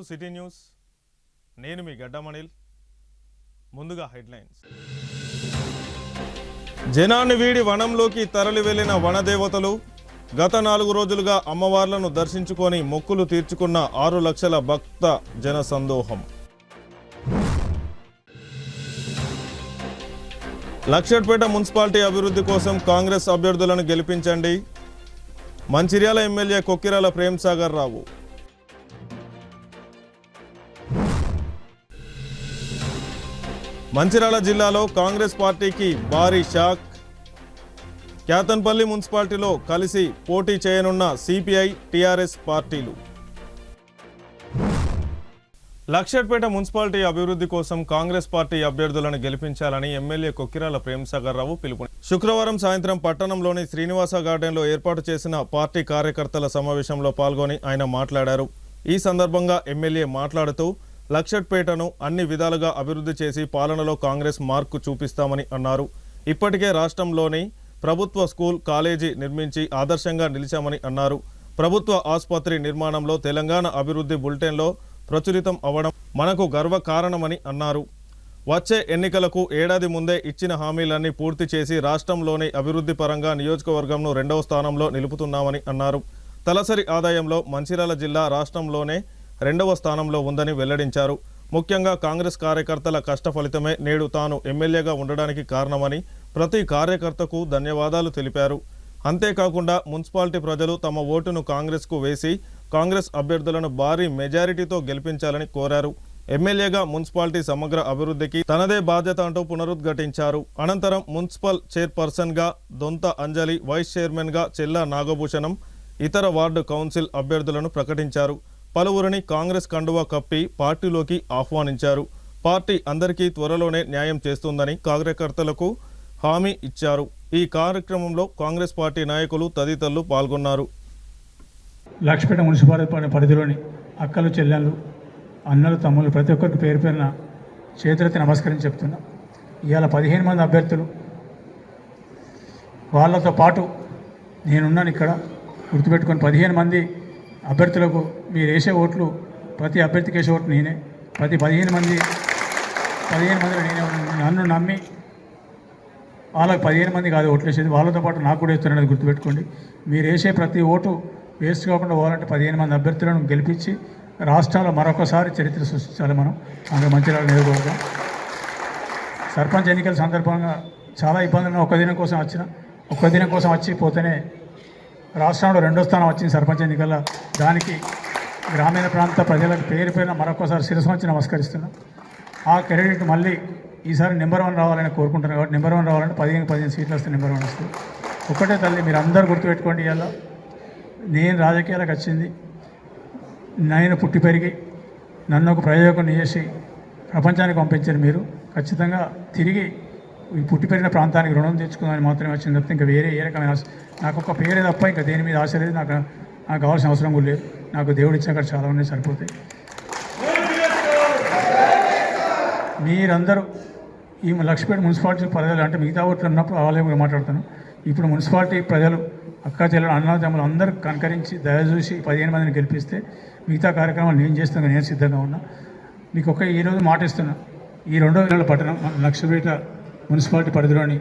To city news. నేను మీ గడ్డమణిల్. ముందుగా headlines. జనాన్ని వీడి వనంలోకి తరలి వెళ్లిన వనదేవతలు. గత 4 రోజులుగా అమ్మవార్లను దర్శించుకొని మొక్కులు తీర్చుకున్న 6 లక్షల భక్త జన సందోహం. లక్షట్పేట మున్సిపాలిటీ అభివృద్ధి కోసం కాంగ్రెస్ అభ్యర్థులను గెలిపించండి. మంచిర్యాల ఎమ్మెల్యే కొక్కిరాల ప్రేమ్సాగర్ రావు. మంచిర్యాల జిల్లాలో కాంగ్రెస్ పార్టీకి భారీ షాక్. క్యాతన్పల్లి మున్సిపాలిటీలో కలిసి పోటీ చేయనున్న సిపిఐ టీఆర్ఎస్ పార్టీలు. లక్షట్పేట మున్సిపాలిటీ అభివృద్ధి కోసం కాంగ్రెస్ పార్టీ అభ్యర్థులను గెలిపించాలని ఎమ్మెల్యే కొక్కిరాల ప్రేమ్సాగర్ రావు పిలుపునిచ్చారు. శుక్రవారం సాయంత్రం పట్టణంలోని శ్రీనివాస గార్డెన్లో ఏర్పాటు చేసిన పార్టీ కార్యకర్తల సమావేశంలో పాల్గొని ఆయన మాట్లాడారు. ఈ సందర్భంగా ఎమ్మెల్యే మాట్లాడుతూ లక్షట్పేటను అన్ని విధాలుగా అభివృద్ధి చేసి పాలనలో కాంగ్రెస్ మార్కు చూపిస్తామని అన్నారు. ఇప్పటికే రాష్ట్రంలోని ప్రభుత్వ స్కూల్ కాలేజీ నిర్మించి ఆదర్శంగా నిలిచామని అన్నారు. ప్రభుత్వ ఆసుపత్రి నిర్మాణంలో తెలంగాణ అభివృద్ధి బులెటిన్లో ప్రచురితం అవ్వడం మనకు గర్వకారణమని అన్నారు. వచ్చే ఎన్నికలకు ఏడాది ముందే ఇచ్చిన హామీలన్నీ పూర్తి చేసి రాష్ట్రంలోని అభివృద్ధి పరంగా నియోజకవర్గంను 2వ స్థానంలో నిలుపుతున్నామని అన్నారు. తలసరి ఆదాయంలో మంచిర్యాల జిల్లా రాష్ట్రంలోనే 2వ స్థానంలో ఉందని వెల్లడించారు. ముఖ్యంగా కాంగ్రెస్ కార్యకర్తల కష్ట ఫలితమే నేడు తాను ఎమ్మెల్యేగా ఉండడానికి కారణమని ప్రతి కార్యకర్తకు ధన్యవాదాలు తెలిపారు. అంతేకాకుండా మున్సిపాలిటీ ప్రజలు తమ ఓటును కాంగ్రెస్కు వేసి కాంగ్రెస్ అభ్యర్థులను భారీ మెజారిటీతో గెలిపించాలని కోరారు. ఎమ్మెల్యేగా మున్సిపాలిటీ సమగ్ర అభివృద్ధికి తనదే బాధ్యత అంటూ పునరుద్ఘాటించారు. అనంతరం మున్సిపల్ చైర్పర్సన్గా దొంత అంజలి, వైస్ చైర్మన్గా చెల్లా నాగభూషణం, ఇతర వార్డు కౌన్సిల్ అభ్యర్థులను ప్రకటించారు. పలువురిని కాంగ్రెస్ కండువా కప్పి పార్టీలోకి ఆహ్వానించారు. పార్టీ అందరికీ త్వరలోనే న్యాయం చేస్తుందని కార్యకర్తలకు హామీ ఇచ్చారు. ఈ కార్యక్రమంలో కాంగ్రెస్ పార్టీ నాయకులు తదితరులు పాల్గొన్నారు. లక్షపేట మున్సిపాలిటీ పరిధిలోని అక్కలు, చెల్లెళ్ళు, అన్నలు, తమ్ముళ్ళు ప్రతి ఒక్కరికి పేరు పేరున చేతులెత్తి నమస్కరించి చెప్తున్నా. ఇవాళ 15 మంది అభ్యర్థులు, వాళ్ళతో పాటు నేనున్నాను ఇక్కడ. గుర్తుపెట్టుకొని 15 మంది అభ్యర్థులకు మీరు వేసే ఓట్లు, ప్రతి అభ్యర్థికి వేసే ఓట్లు నేనే. ప్రతి 15 మందిలో నేనే నన్ను నమ్మి వాళ్ళకి 15 మంది కాదు ఓట్లు వేసేది, వాళ్ళతో పాటు నాకు కూడా వేస్తున్నది గుర్తుపెట్టుకోండి. మీరు వేసే ప్రతి ఓటు వేస్ట్ కాకుండా పోవాలంటే 15 మంది అభ్యర్థులను గెలిపించి రాష్ట్రంలో మరొకసారి చరిత్ర సృష్టించాలి. మనం అందులో మంచిర్యాల నియోజకవర్గం సర్పంచ్ ఎన్నికల సందర్భంగా చాలా ఇబ్బందులు. ఒక్క దినం కోసం వచ్చి పోతేనే రాష్ట్రంలో 2వ స్థానం వచ్చింది సర్పంచ్ ఎన్నికల్లో. దానికి గ్రామీణ ప్రాంత ప్రజలకు పేరు పేరున మరొకసారి శిరస్సు వచ్చి నమస్కరిస్తున్నాం. ఆ క్రెడిట్ మళ్ళీ ఈసారి నెంబర్ 1 రావాలని కోరుకుంటున్నాను. కాబట్టి నెంబర్ 1 రావాలంటే 15 సీట్లు వస్తే నెంబర్ 1 వస్తుంది. ఒకటే తల్లి, మీరు అందరూ గుర్తుపెట్టుకోండి. ఇవాళ నేను రాజకీయాలకు వచ్చింది, నేను పుట్టి పెరిగి నన్ను ఒక ప్రయోజకుని చేసి ప్రపంచానికి పంపించారు. మీరు ఖచ్చితంగా తిరిగి ఈ పుట్టి పెరిగిన ప్రాంతానికి రుణం తెచ్చుకుందామని మాత్రమే వచ్చింది తప్ప ఇంకా వేరే ఏ రకమైన నాకు ఒక పేరే తప్ప ఇంకా దేని మీద ఆశ లేదు. నాకు కావాల్సిన అవసరం కూడా లేదు. నాకు దేవుడు ఇచ్చాక చాలా ఉన్నాయి, సరిపోతాయి. మీరందరూ ఈ లక్షపేట మున్సిపాలిటీ ప్రజలు అంటే మిగతా ఓట్లు ఉన్నప్పుడు వాళ్ళే కూడా మాట్లాడుతాను. ఇప్పుడు మున్సిపాలిటీ ప్రజలు, అక్క చెల్లెలు, అన్నదమ్ములు అందరూ కనకరించి దయచూసి 15 మందిని గెలిపిస్తే మిగతా కార్యక్రమాలు నేను చేస్తాను. నేను సిద్ధంగా ఉన్నా. మీకు ఈరోజు మాట ఇస్తున్నా. ఈ 2వ నెలల పట్టణం లక్షపేట మున్సిపాలిటీ పరిధిలోని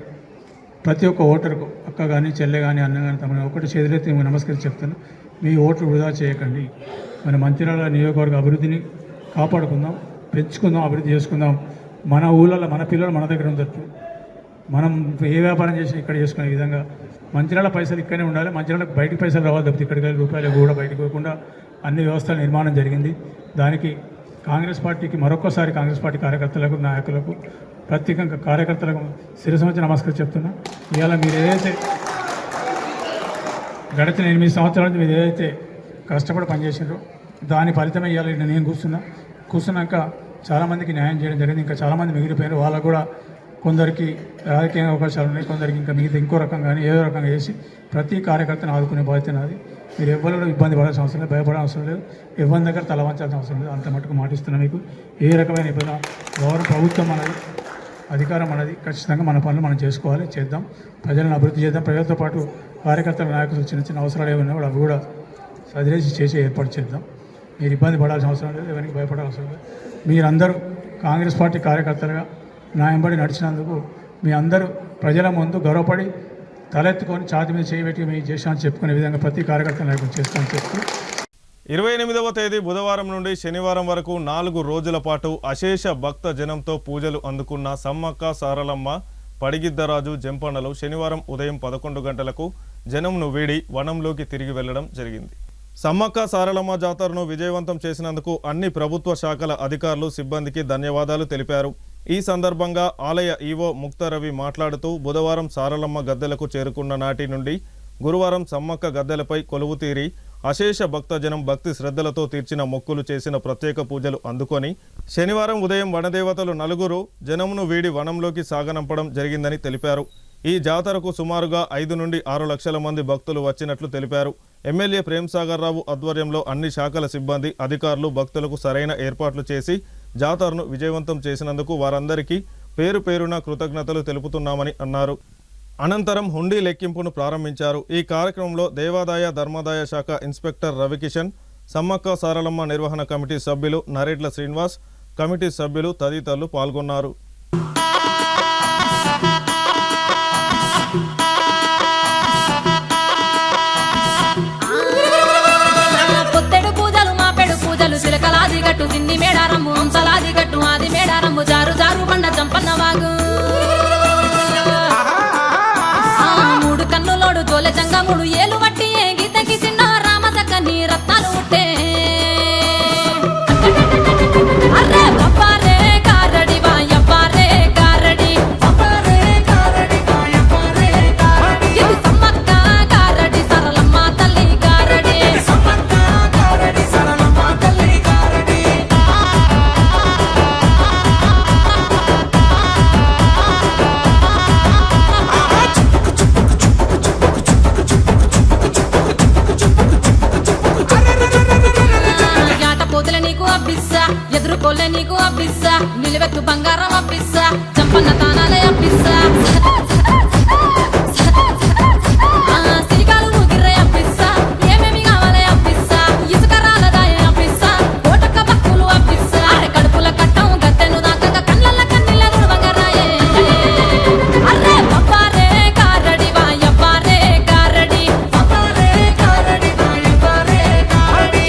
ప్రతి ఒక్క ఓటరుకు, అక్క కానీ, చెల్లె కానీ, అన్న కానీ, తమని ఒకటి చేతులెత్తి నమస్కరించి చెప్తాను. మీ ఓట్లు వృధా చేయకండి. మన మంచిర్యాల నియోజకవర్గ అభివృద్ధిని కాపాడుకుందాం, పెంచుకుందాం, అభివృద్ధి చేసుకుందాం. మన ఊళ్ళలో మన పిల్లలు మన దగ్గర ఉండొచ్చు. మనం ఏ వ్యాపారం చేసి ఇక్కడ చేసుకునే విధంగా మంచిర్యాల పైసలు ఇక్కడనే ఉండాలి. మంచిర్యాలకు బయటికి పైసలు రావాలి తప్పితే ఇక్కడికి రూపాయలు కూడా బయటకు పోకుండా అన్ని వ్యవస్థల నిర్మాణం జరిగింది. దానికి కాంగ్రెస్ పార్టీకి మరొకసారి కాంగ్రెస్ పార్టీ కార్యకర్తలకు, నాయకులకు, ప్రత్యేకంగా కార్యకర్తలకు శిరస్సు వచ్చి నమస్కారం చెప్తున్నా. ఇవాళ మీరు ఏదైతే గడిచిన 8 సంవత్సరాల నుంచి మీరు ఏదైతే కష్టపడి పనిచేసారో దాని ఫలితమే ఇవాళ నేను కూర్చున్నాక చాలామందికి న్యాయం చేయడం జరిగింది. ఇంకా చాలామంది మిగిలిపోయారు. వాళ్ళకు కూడా కొందరికి రాజకీయ అవకాశాలు ఉన్నాయి, కొందరికి ఇంకా మిగతా ఇంకో రకంగా కానీ ఏదో రకంగా చేసి ప్రతి కార్యకర్తను ఆదుకునే బాధ్యత నాది. మీరు ఎవరు కూడా ఇబ్బంది పడాల్సిన అవసరం లేదు, భయపడాల్సిన అవసరం లేదు, ఎవరి దగ్గర తల వంచాల్సిన అవసరం లేదు. అంత మటుకు మాటిస్తున్నా. మీకు ఏ రకమైన ఇబ్బంది, గౌరవ ప్రభుత్వం అనేది, అధికారం అనేది ఖచ్చితంగా మన పనులు మనం చేసుకోవాలి, చేద్దాం. ప్రజలను అభివృద్ధి చేద్దాం. ప్రజలతో పాటు కార్యకర్తల, నాయకులు చిన్న చిన్న అవసరాలు ఏమన్నా కూడా అవి కూడా సదిరేసి చేసి ఏర్పాటు చేద్దాం. మీరు ఇబ్బంది పడాల్సిన అవసరం లేదు, ఎవరికి భయపడాల్సిన అవసరం లేదు. మీరందరూ కాంగ్రెస్ పార్టీ కార్యకర్తలుగా నా వెంబడి నడిచినందుకు మీ అందరూ ప్రజల ముందు గౌరవపడి తలెత్తుకొని ఛాతి మీద చేయబెట్టి మేము చేసామని చెప్పుకునే విధంగా ప్రతి కార్యకర్త నాయకులు చేస్తామని చెప్తూ 28వ తేదీ బుధవారం నుండి శనివారం వరకు 4 రోజుల పాటు అశేష భక్త జనంతో పూజలు అందుకున్న సమ్మక్క సారలమ్మ పడిగిద్దరాజు జంపన్నలు శనివారం ఉదయం 11 గంటలకు జనంను వీడి వనంలోకి తిరిగి వెళ్లడం జరిగింది. సమ్మక్క సారలమ్మ జాతరను విజయవంతం చేసినందుకు అన్ని ప్రభుత్వ శాఖల అధికారులు సిబ్బందికి ధన్యవాదాలు తెలిపారు. ఈ సందర్భంగా ఆలయ ఈవో ముక్తారవి మాట్లాడుతూ బుధవారం సారలమ్మ గద్దెలకు చేరుకున్న నాటి నుండి గురువారం సమ్మక్క గద్దెలపై కొలువు తీరి అశేష భక్తజనం భక్తి శ్రద్ధలతో తీర్చిన మొక్కులు చేసిన ప్రత్యేక పూజలు అందుకొని శనివారం ఉదయం వనదేవతలు 4 జనమును వీడి వనంలోకి సాగనంపడం జరిగిందని తెలిపారు. ఈ జాతరకు సుమారుగా 5 నుండి 6 లక్షల మంది భక్తులు వచ్చినట్లు తెలిపారు. ఎమ్మెల్యే ప్రేమ్సాగర్ రావు ఆధ్వర్యంలో అన్ని శాఖల సిబ్బంది అధికారులు భక్తులకు సరైన ఏర్పాట్లు చేసి జాతరను విజయవంతం చేసినందుకు వారందరికీ పేరు పేరున కృతజ్ఞతలు తెలుపుతున్నామని అన్నారు. అనంతరం హుండీ లెక్కింపును ప్రారంభించారు. ఈ కార్యక్రమంలో దేవాదాయ ధర్మాదాయ శాఖ ఇన్స్పెక్టర్ రవికిషన్, సమ్మక్క సారలమ్మ నిర్వహణ కమిటీ సభ్యులు నరేట్ల శ్రీనివాస్, కమిటీ సభ్యులు తదితరులు పాల్గొన్నారు. సిలకలాది గట్టు దిన్ని మేడారమ్ము హంసలాది గట్టు ఆది మేడారమ్ము జారు జారు బండ చంపన్న వాగు 3 కన్నులోడు తోలె జంగముడు ఏలు వట్టి గీతకి చిన్న రామసక్కని రత్నాలు ఉట్టే అర్రే పప్పారే కారడి వాయప్పారే కారడి ఇది సమ్మక్క కారడి సరళమ్మ తల్లి కారడి ఎదుర్కోలే నీకు అబ్బిస్సా నిలువెత్తు బంగారం అబ్బిస్సా చంపన్న తానాలే అబ్బిస్సా సిరికాలు ఊగిర్రే అబ్బిస్సా ఏమేమి కావాలే అబ్బిస్సా ఇసుక రాలదాయే అబ్బిస్సా కోటక్క భక్తులు అబ్బిస్సా కడుపుల కట్టం గత్తెను దాకా కళ్ళ కన్నీళ్ళ గుడుబంగారాయే అర్రే పప్పారే కారడి వాయప్పారే కారడి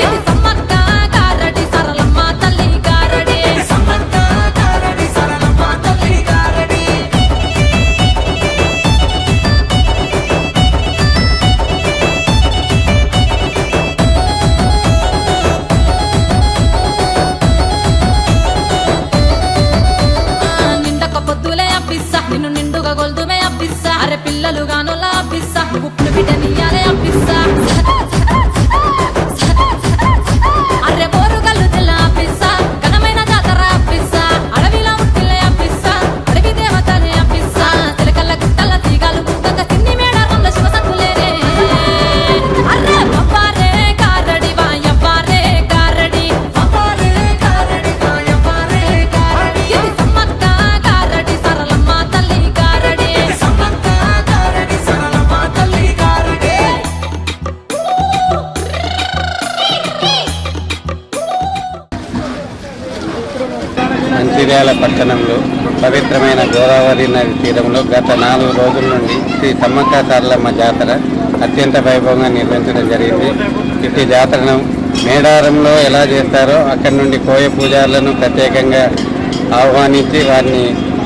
ఇది సమ్మక్క కారడి సరళమ్మ తల్లి నిన్ను నిండుగా గొల్దుమే అబ్బిస్సా అరే పిల్లలు గానులా అబ్బిస్సా ఉప్పులు బిడ్డనియాలే అబ్బిస్సా అరే బోరుగల్లు తెల్ల అబ్బిస్సా ఘనమైన జాతర అబ్బిస్సా అడవిలో ఉట్టిలే అబ్బిస్సా అడవి దేవతలే అబ్బిస్సా చిలకల్ల గుట్టల తీగాలు గుంగ సిన్ని మేడారంల శివసత్తులేరే అరే పప్పారే కారడి వాయప్పారే కారడి ఇది సమ్మక్క కారడి సరళమ్మ తల్లి కారడి మంచిర్యాల పట్టణంలో పవిత్రమైన గోదావరి నది తీరంలో గత 4 రోజుల నుండి శ్రీ సమ్మక్క సారలమ్మ జాతర అత్యంత వైభవంగా నిర్వహించడం జరిగింది. ఇట్టి జాతరను మేడారంలో ఎలా చేస్తారో అక్కడి నుండి కోయ పూజారులను ప్రత్యేకంగా ఆహ్వానించి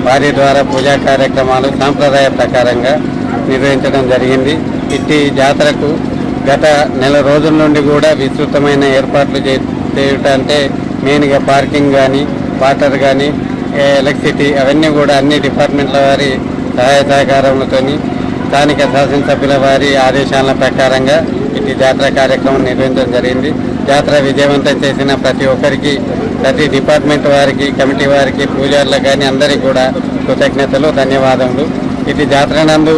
వారి ద్వారా పూజా కార్యక్రమాలు సాంప్రదాయ ప్రకారంగా నిర్వహించడం జరిగింది. ఇట్టి జాతరకు గత నెల రోజుల నుండి కూడా విస్తృతమైన ఏర్పాట్లు చేయటంటే మెయిన్గా పార్కింగ్ కానీ వాటర్ కానీ ఎలక్ట్రిసిటీ అవన్నీ కూడా అన్ని డిపార్ట్మెంట్ల వారి సహాయ సహకారములతో స్థానిక శాసనసభ్యుల వారి ఆదేశాల ప్రకారంగా ఇటు జాతర కార్యక్రమం నిర్వహించడం జరిగింది. జాతర విజయవంతం చేసిన ప్రతి ఒక్కరికి, ప్రతి డిపార్ట్మెంట్ వారికి, కమిటీ వారికి, పూజారులకు కానీ అందరికీ కూడా కృతజ్ఞతలు, ధన్యవాదములు. ఇటు జాతర నందు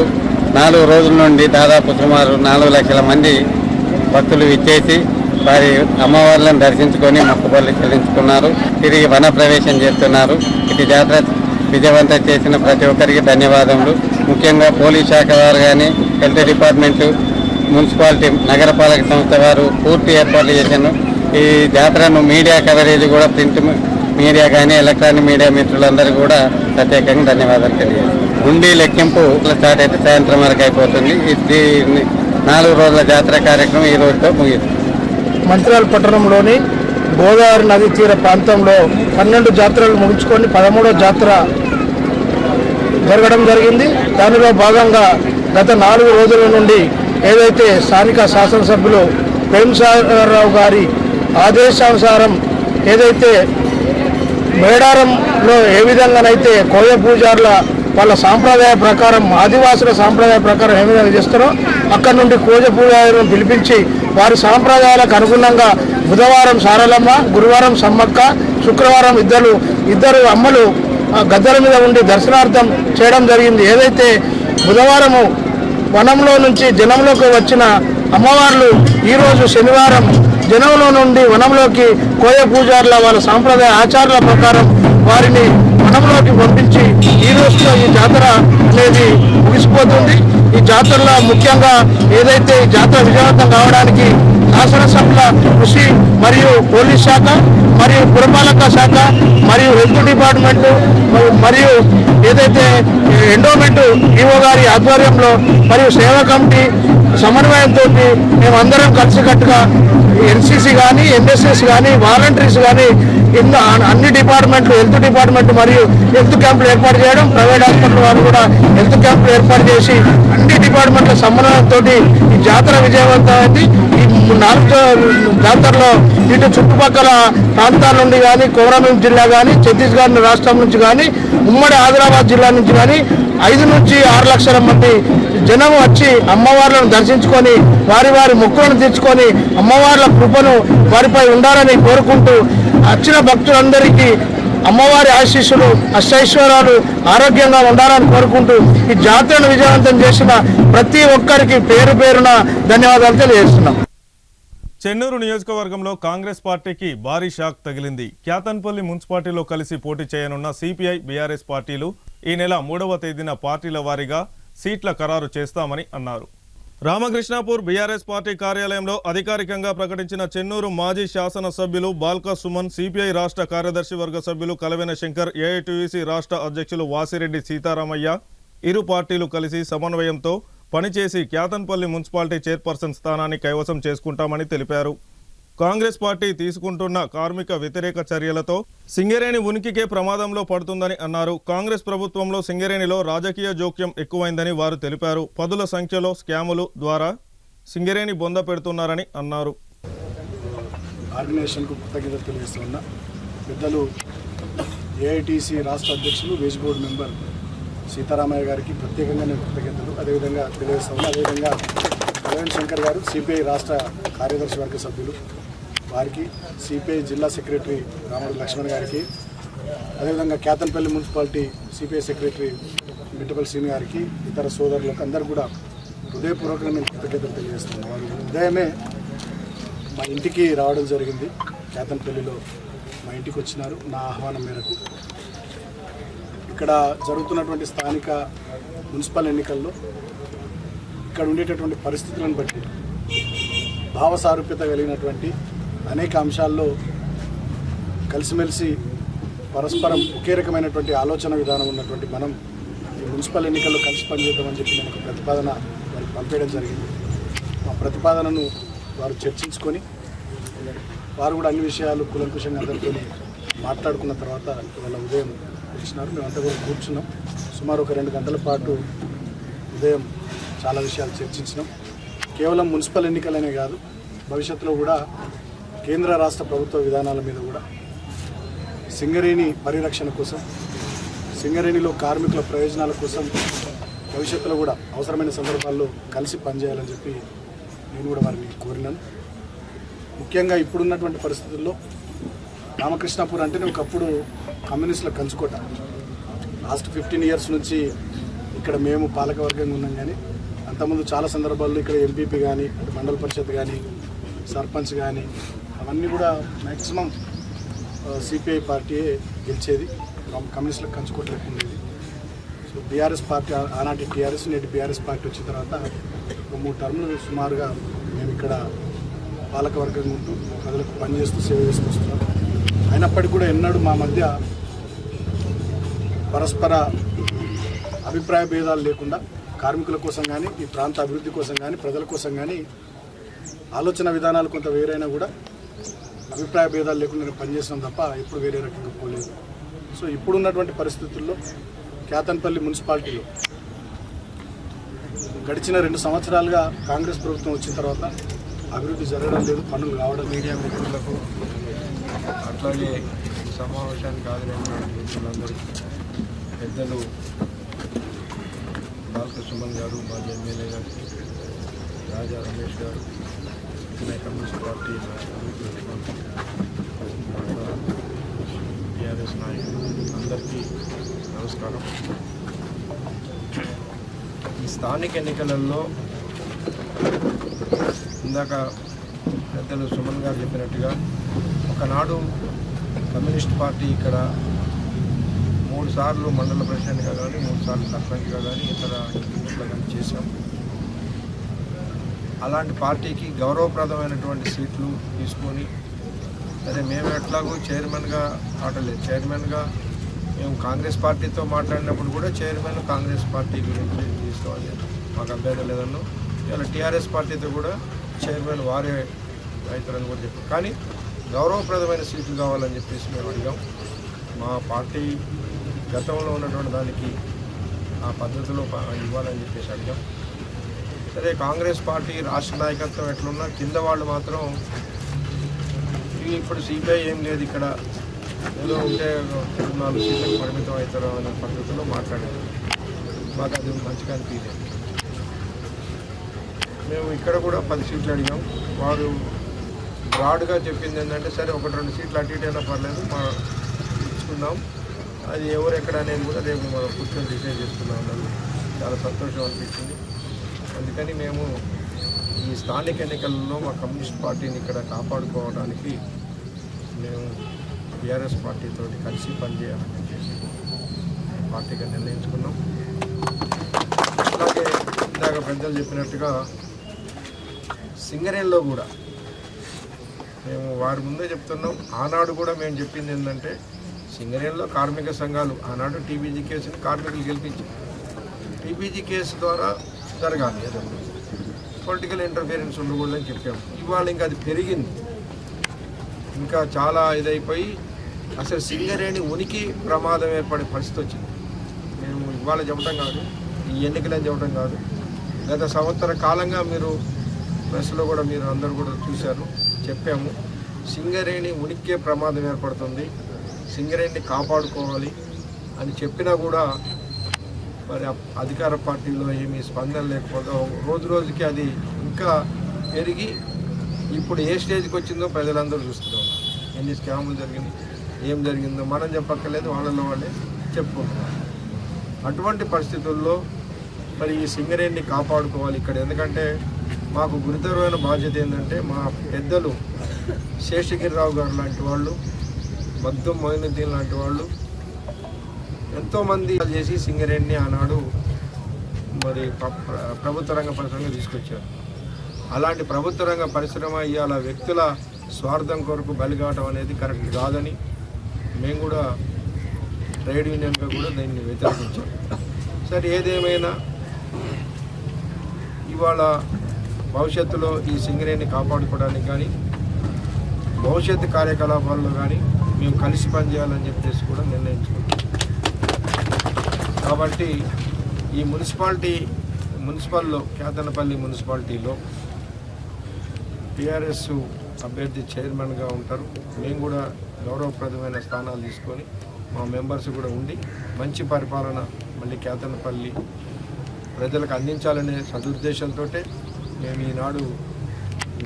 4 రోజుల నుండి దాదాపు సుమారు 4 లక్షల మంది భక్తులు విచ్చేసి వారి అమ్మవార్లను దర్శించుకొని మొక్కుబడులు చెల్లించుకున్నారు. తిరిగి వన ప్రవేశం చేస్తున్నారు. ఇటు జాతర విజయవంతం చేసిన ప్రతి ఒక్కరికి ధన్యవాదములు. ముఖ్యంగా పోలీస్ శాఖ వారు కానీ, హెల్త్ డిపార్ట్మెంటు, మున్సిపాలిటీ, నగరపాలక సంస్థ వారు పూర్తి ఏర్పాట్లు చేశారు. ఈ జాతరను మీడియా కవరేజ్ కూడా ప్రింట్ మీడియా కానీ ఎలక్ట్రానిక్ మీడియా మిత్రులందరూ కూడా ప్రత్యేకంగా ధన్యవాదాలు తెలియజేస్తాను. గుండీ లెక్కింపు స్టార్ట్ అయితే సాయంత్రం వరకు అయిపోతుంది. ఇది 4 రోజుల జాతర కార్యక్రమం ఈ రోజుతో ముగిస్తుంది. మంత్రాల పట్టణంలోని గోదావరి నదీ తీర ప్రాంతంలో 12 జాతరలు ముగించుకొని 13వ జాతర జరగడం జరిగింది. దానిలో భాగంగా గత 4 రోజుల నుండి ఏదైతే స్థానిక శాసనసభ్యులు ప్రేమసాగర్రావు గారి ఆదేశానుసారం ఏదైతే మేడారంలో ఏ విధంగానైతే కోయ పూజారుల వాళ్ళ సాంప్రదాయ ప్రకారం ఆదివాసుల సాంప్రదాయ ప్రకారం ఏ విధంగా చేస్తారో అక్కడ నుండి కోయ పూజారులను పిలిపించి వారి సాంప్రదాయాలకు అనుగుణంగా బుధవారం సారలమ్మ, గురువారం సమ్మక్క, శుక్రవారం ఇద్దరు అమ్మలు గద్దెల మీద ఉండి దర్శనార్థం చేయడం జరిగింది. ఏదైతే బుధవారము వనంలో నుంచి జనంలోకి వచ్చిన అమ్మవార్లు ఈరోజు శనివారం జనంలో నుండి వనంలోకి కోయ పూజారుల వాళ్ళ సాంప్రదాయ ఆచారాల ప్రకారం వారిని వనంలోకి పంపించి ఈ రోజులో ఈ జాతర అనేది ముగిసిపోతుంది. ఈ జాతరలో ముఖ్యంగా ఏదైతే ఈ జాతర విజయవంతం కావడానికి శాసనసభ్యుల కృషి మరియు పోలీస్ శాఖ మరియు పురపాలక శాఖ మరియు హెల్త్ డిపార్ట్మెంటు మరియు ఏదైతే ఎండోమెంట్ ఈఓ గారి ఆధ్వర్యంలో మరియు సేవా కమిటీ సమన్వయంతో మేమందరం కలిసికట్టుగా ఎన్సీసీ కానీ ఎన్ఎస్ఎస్ కానీ వాలంటీర్స్ కానీ అన్ని డిపార్ట్మెంట్లు హెల్త్ డిపార్ట్మెంట్ మరియు హెల్త్ క్యాంపులు ఏర్పాటు చేయడం, ప్రైవేట్ హాస్పిటల్ వారు కూడా హెల్త్ క్యాంపులు ఏర్పాటు చేసి అన్ని డిపార్ట్మెంట్ల సమన్వయంతో ఈ జాతర విజయవంతమైంది. ఈ 4 జాతరలో ఇటు చుట్టుపక్కల ప్రాంతాల నుండి కానీ కోమరంభీం జిల్లా కానీ ఛత్తీస్గఢ్ రాష్ట్రం నుంచి కానీ ఉమ్మడి ఆదిలాబాద్ జిల్లా నుంచి కానీ 5 నుంచి 6 లక్షల మంది జనం వచ్చి అమ్మవార్లను దర్శించుకొని వారి మొక్కులను తీర్చుకొని అమ్మవార్ల కృపను వారిపై ఉండాలని కోరుకుంటూ వచ్చిన భక్తులందరికీ అమ్మవారి ఆశీస్సులు అష్టైశ్వర్యాలు ఆరోగ్యంగా ఉండాలని కోరుకుంటూ ఈ జాతరను విజయవంతం చేసిన ప్రతి ఒక్కరికి పేరు పేరున ధన్యవాదాలు తెలియజేస్తున్నాం. చెన్నూరు నియోజకవర్గంలో కాంగ్రెస్ పార్టీకి భారీ షాక్ తగిలింది. క్యాతన్పల్లి మున్సిపాలిటీలో కలిసి పోటీ చేయనున్న సిపిఐ, బీఆర్ఎస్ పార్టీలు ఈ నెల 3వ తేదీన పార్టీల వారీగా సీట్ల ఖరారు చేస్తామని అన్నారు. రామకృష్ణాపూర్ బీఆర్ఎస్ పార్టీ కార్యాలయంలో అధికారికంగా ప్రకటించిన చెన్నూరు మాజీ శాసనసభ్యులు బాల్కా సుమన్, సిపిఐ రాష్ట్ర కార్యదర్శి వర్గ సభ్యులు కలవెన శంకర్, ఏఐటీయూసీ రాష్ట్ర అధ్యక్షులు వాసిరెడ్డి సీతారామయ్య ఇరు పార్టీలు కలిసి సమన్వయంతో పనిచేసి క్యాతన్పల్లి మున్సిపాలిటీ చైర్పర్సన్ స్థానాన్ని కైవసం చేసుకుంటామని తెలిపారు. కాంగ్రెస్ పార్టీ తీసుకుంటున్న కార్మిక వ్యతిరేక చర్యలతో సింగరేణి ఉనికికే ప్రమాదంలో పడుతుందని అన్నారు. కాంగ్రెస్ ప్రభుత్వంలో సింగరేణిలో రాజకీయ జోక్యం ఎక్కువైందని వారు తెలిపారు. పదుల సంఖ్యలో స్కాములు ద్వారా సింగరేణి బొంద పెడుతున్నారని అన్నారు. ఆర్గనైజేషన్కు కృతజ్ఞతలు తెలియజేస్తున్నా. పెద్దలు ఏఐటీసీ రాష్ట్ర అధ్యక్షులు వేజ్ బోర్డు మెంబర్ సీతారామయ్య గారికి ప్రత్యేకంగా నేను కృతజ్ఞతలు అదేవిధంగా తెలియజేస్తాను. అదేవిధంగా కళ్యాణ్ శంకర్ గారు సిపిఐ రాష్ట్ర కార్యదర్శి వర్గ సభ్యులు వారికి, సిపిఐ జిల్లా సెక్రటరీ రామడు లక్ష్మణ్ గారికి, అదేవిధంగా Kyathanpalli municipality CPI secretary Mittapalli Srini గారికి, ఇతర సోదరులకు అందరూ కూడా హృదయపూర్వకంగా నేను కృతజ్ఞతలు తెలియజేస్తున్నాను. వారు ఉదయమే మా ఇంటికి రావడం జరిగింది. క్యాతన్పల్లిలో మా ఇంటికి వచ్చినారు నా ఆహ్వానం మేరకు. ఇక్కడ జరుగుతున్నటువంటి స్థానిక మున్సిపల్ ఎన్నికల్లో ఇక్కడ ఉండేటటువంటి పరిస్థితులను బట్టి భావసారూప్యత కలిగినటువంటి అనేక అంశాల్లో కలిసిమెలిసి పరస్పరం ఒకే రకమైనటువంటి ఆలోచన విధానం ఉన్నటువంటి మనం ఈ మున్సిపల్ ఎన్నికల్లో కలిసి పనిచేద్దామని చెప్పి నేను ఒక ప్రతిపాదన వారికి పంపేయడం జరిగింది. మా ప్రతిపాదనను వారు చర్చించుకొని వారు కూడా అన్ని విషయాలు కూలంకుషంగా అందరితో మాట్లాడుకున్న తర్వాత ఇవాళ ఉదయం వచ్చినారు. మేమంతా కూడా కూర్చున్నాం. సుమారు ఒక 2 గంటల పాటు ఉదయం చాలా విషయాలు చర్చించినాం. కేవలం మున్సిపల్ ఎన్నికలనే కాదు, భవిష్యత్తులో కూడా కేంద్ర రాష్ట్ర ప్రభుత్వ విధానాల మీద కూడా సింగరేణి పరిరక్షణ కోసం, సింగరేణిలో కార్మికుల ప్రయోజనాల కోసం భవిష్యత్తులో కూడా అవసరమైన సందర్భాల్లో కలిసి పనిచేయాలని చెప్పి నేను కూడా వారిని కోరినాను. ముఖ్యంగా ఇప్పుడున్నటువంటి పరిస్థితుల్లో రామకృష్ణాపూర్ అంటేనే ఒకప్పుడు కమ్యూనిస్టుల కంచుకోట. లాస్ట్ 15 ఇయర్స్ నుంచి ఇక్కడ మేము పాలకవర్గంగా ఉన్నాం. కానీ అంతకుముందు చాలా సందర్భాల్లో ఇక్కడ ఎంపీపీ కానీ, మండల పరిషత్ కానీ, సర్పంచ్ కానీ అవన్నీ కూడా మ్యాక్సిమం సిపిఐ పార్టీయే గెలిచేది. కమ్యూనిస్టులకు కంచుకోవట్లేదు ఉండేది. సో బీఆర్ఎస్ పార్టీ, ఆనాటి టీఆర్ఎస్, నేటి బీఆర్ఎస్ పార్టీ వచ్చిన తర్వాత ఒక 3 టర్ములు సుమారుగా మేము ఇక్కడ పాలకవర్గంగా ఉంటూ ప్రజలకు పనిచేస్తూ సేవ చేస్తూ వస్తున్నారు. అయినప్పటికీ కూడా ఎన్నడూ మా మధ్య పరస్పర అభిప్రాయ భేదాలు లేకుండా కార్మికుల కోసం కానీ ఈ ప్రాంత అభివృద్ధి కోసం కానీ ప్రజల కోసం కానీ ఆలోచన విధానాలు కొంత వేరైనా కూడా అభిప్రాయ భేదాలు లేకుండా పనిచేసినాం తప్ప ఎప్పుడు వేరే రకంగా పోలేదు. సో ఇప్పుడున్నటువంటి పరిస్థితుల్లో కేతన్పల్లి మున్సిపాలిటీలో గడిచిన 2 సంవత్సరాలుగా కాంగ్రెస్ ప్రభుత్వం వచ్చిన తర్వాత అభివృద్ధి జరగడం లేదు, పనులు రావడం. మీడియా మిత్రులకు అట్లాగే సమావేశానికి హాజరైనటువంటి మిత్రులందరికీ, పెద్దలు డాక్టర్ సుమన్ గారు, మాజీ ఎమ్మెల్యే గారు, రాజా రమేష్ గారు, కమ్యూనిస్ట్ పార్టీ టీఆర్ఎస్ నాయకులు అందరికీ నమస్కారం. ఈ స్థానిక ఎన్నికలలో ఇందాక పెద్దలు సుమన్ గారు చెప్పినట్టుగా ఒకనాడు కమ్యూనిస్ట్ పార్టీ ఇక్కడ 3 సార్లు మండల ప్రెసిడెంట్గా కానీ 3 సార్లు సర్పంచ్గా కానీ ఇతర టికెట్లుగా కానీ చేశాం. అలాంటి పార్టీకి గౌరవప్రదమైనటువంటి సీట్లు తీసుకొని, సరే మేము ఎట్లాగో చైర్మన్గా ఆటలేదు, చైర్మన్గా మేము కాంగ్రెస్ పార్టీతో మాట్లాడినప్పుడు కూడా చైర్మన్ కాంగ్రెస్ పార్టీ గురించి తీసుకోవాలి, మాకు అభ్యర్థం లేదన్ను. ఇలా టీఆర్ఎస్ పార్టీతో కూడా చైర్మన్ వారే అవుతారని కూడా చెప్పారు. కానీ గౌరవప్రదమైన సీట్లు కావాలని చెప్పేసి మేము అడిగాం. మా పార్టీ గతంలో ఉన్నటువంటి దానికి ఆ పద్ధతిలో ఇవ్వాలని చెప్పేసి అడిగాం. సరే కాంగ్రెస్ పార్టీ రాష్ట్ర నాయకత్వం ఎట్లున్నా కింద వాళ్ళు మాత్రం ఇప్పుడు సిపిఐ ఏం లేదు ఇక్కడ, ఏదో ఉంటే 4 సీట్లకు పరిమితం అవుతారో అనే పద్ధతిలో మాట్లాడారు. మాకు అది మంచిగా అనిపించలేదు. మేము ఇక్కడ కూడా 10 సీట్లు అడిగాం. వారు బ్రాడ్గా చెప్పింది ఏంటంటే సరే 1-2 సీట్లు అటు ఇటు అయినా పర్లేదు, మా ఇచ్చుకుందాం, అది ఎవరు ఎక్కడ అనేది కూడా రేపు మనం కూర్చొని డిసైడ్ చేసుకున్నాం అన్నారు. చాలా సంతోషం అనిపించింది. అందుకని మేము ఈ స్థానిక ఎన్నికలలో మా కమ్యూనిస్ట్ పార్టీని ఇక్కడ కాపాడుకోవడానికి మేము టీఆర్ఎస్ పార్టీతో కలిసి పనిచేయాలని చెప్పేసి పార్టీగా నిర్ణయించుకున్నాం. అలాగే ఇందాక పెద్దలు చెప్పినట్టుగా సింగరేణిలో కూడా మేము వారి ముందే చెప్తున్నాం. ఆనాడు కూడా మేము చెప్పింది ఏంటంటే సింగరేణిలో కార్మిక సంఘాలు ఆనాడు టీబీజీ కేసుని కార్మికులు గెలిపించారు. టీబీజీ కేసు ద్వారా జరగాలి, ఏదన్నా పొలిటికల్ ఇంటర్ఫియరెన్స్ ఉండకూడదని చెప్పాము. ఇవాళ ఇంకా అది పెరిగింది, ఇంకా చాలా ఇదైపోయి అసలు సింగరేణి ఉనికి ప్రమాదం ఏర్పడే పరిస్థితి వచ్చింది. మేము ఇవాళ చెప్పడం కాదు, ఈ ఎన్నికలని చెప్పడం కాదు, గత సంవత్సర కాలంగా మీరు ప్రెస్లో కూడా మీరు అందరూ కూడా చూశారు, చెప్పాము. సింగరేణి ఉనికే ప్రమాదం ఏర్పడుతుంది, సింగరేణిని కాపాడుకోవాలి అని చెప్పినా కూడా మరి అధికార పార్టీలో ఏమీ స్పందన లేకపోతే రోజు రోజుకి అది ఇంకా పెరిగి ఇప్పుడు ఏ స్టేజ్కి వచ్చిందో ప్రజలందరూ చూస్తున్నారు. ఎన్ని స్కాములు జరిగింది, ఏం జరిగిందో మనం చెప్పక్కర్లేదు, వాళ్ళలో వాళ్ళే చెప్పుకుంటున్నారు. అటువంటి పరిస్థితుల్లో మరి ఈ సింగరేణిని కాపాడుకోవాలి ఇక్కడ. ఎందుకంటే మాకు గురుతరమైన బాధ్యత ఏంటంటే మా పెద్దలు శేషగిరిరావు గారు లాంటి వాళ్ళు, మద్దం మొయినుద్దీన్ లాంటి వాళ్ళు ఎంతోమంది చేసి సింగరేణిని ఆనాడు మరి ప్రభుత్వ రంగ పరిశ్రమగా తీసుకొచ్చారు. అలాంటి ప్రభుత్వ రంగ పరిశ్రమ ఇవాళ వ్యక్తుల స్వార్థం కొరకు బలిగాటం అనేది కరెక్ట్ కాదని మేము కూడా ట్రేడ్ యూనియన్గా కూడా దీన్ని వ్యతిరేకించాం. సరే ఏదేమైనా ఇవాళ భవిష్యత్తులో ఈ సింగరేణిని కాపాడుకోవడానికి కానీ భవిష్యత్తు కార్యకలాపాల్లో కానీ మేము కలిసి పనిచేయాలని చెప్పేసి కూడా నిర్ణయించుకున్నాం. కాబట్టి ఈ మున్సిపల్లో కేతనపల్లి మున్సిపాలిటీలో టీఆర్ఎస్ అభ్యర్థి చైర్మన్గా ఉంటారు. మేము కూడా గౌరవప్రదమైన స్థానాలు తీసుకొని మా మెంబర్స్ కూడా ఉండి మంచి పరిపాలన మళ్ళీ కేతనపల్లి ప్రజలకు అందించాలనే సదుద్దేశంతో మేము ఈనాడు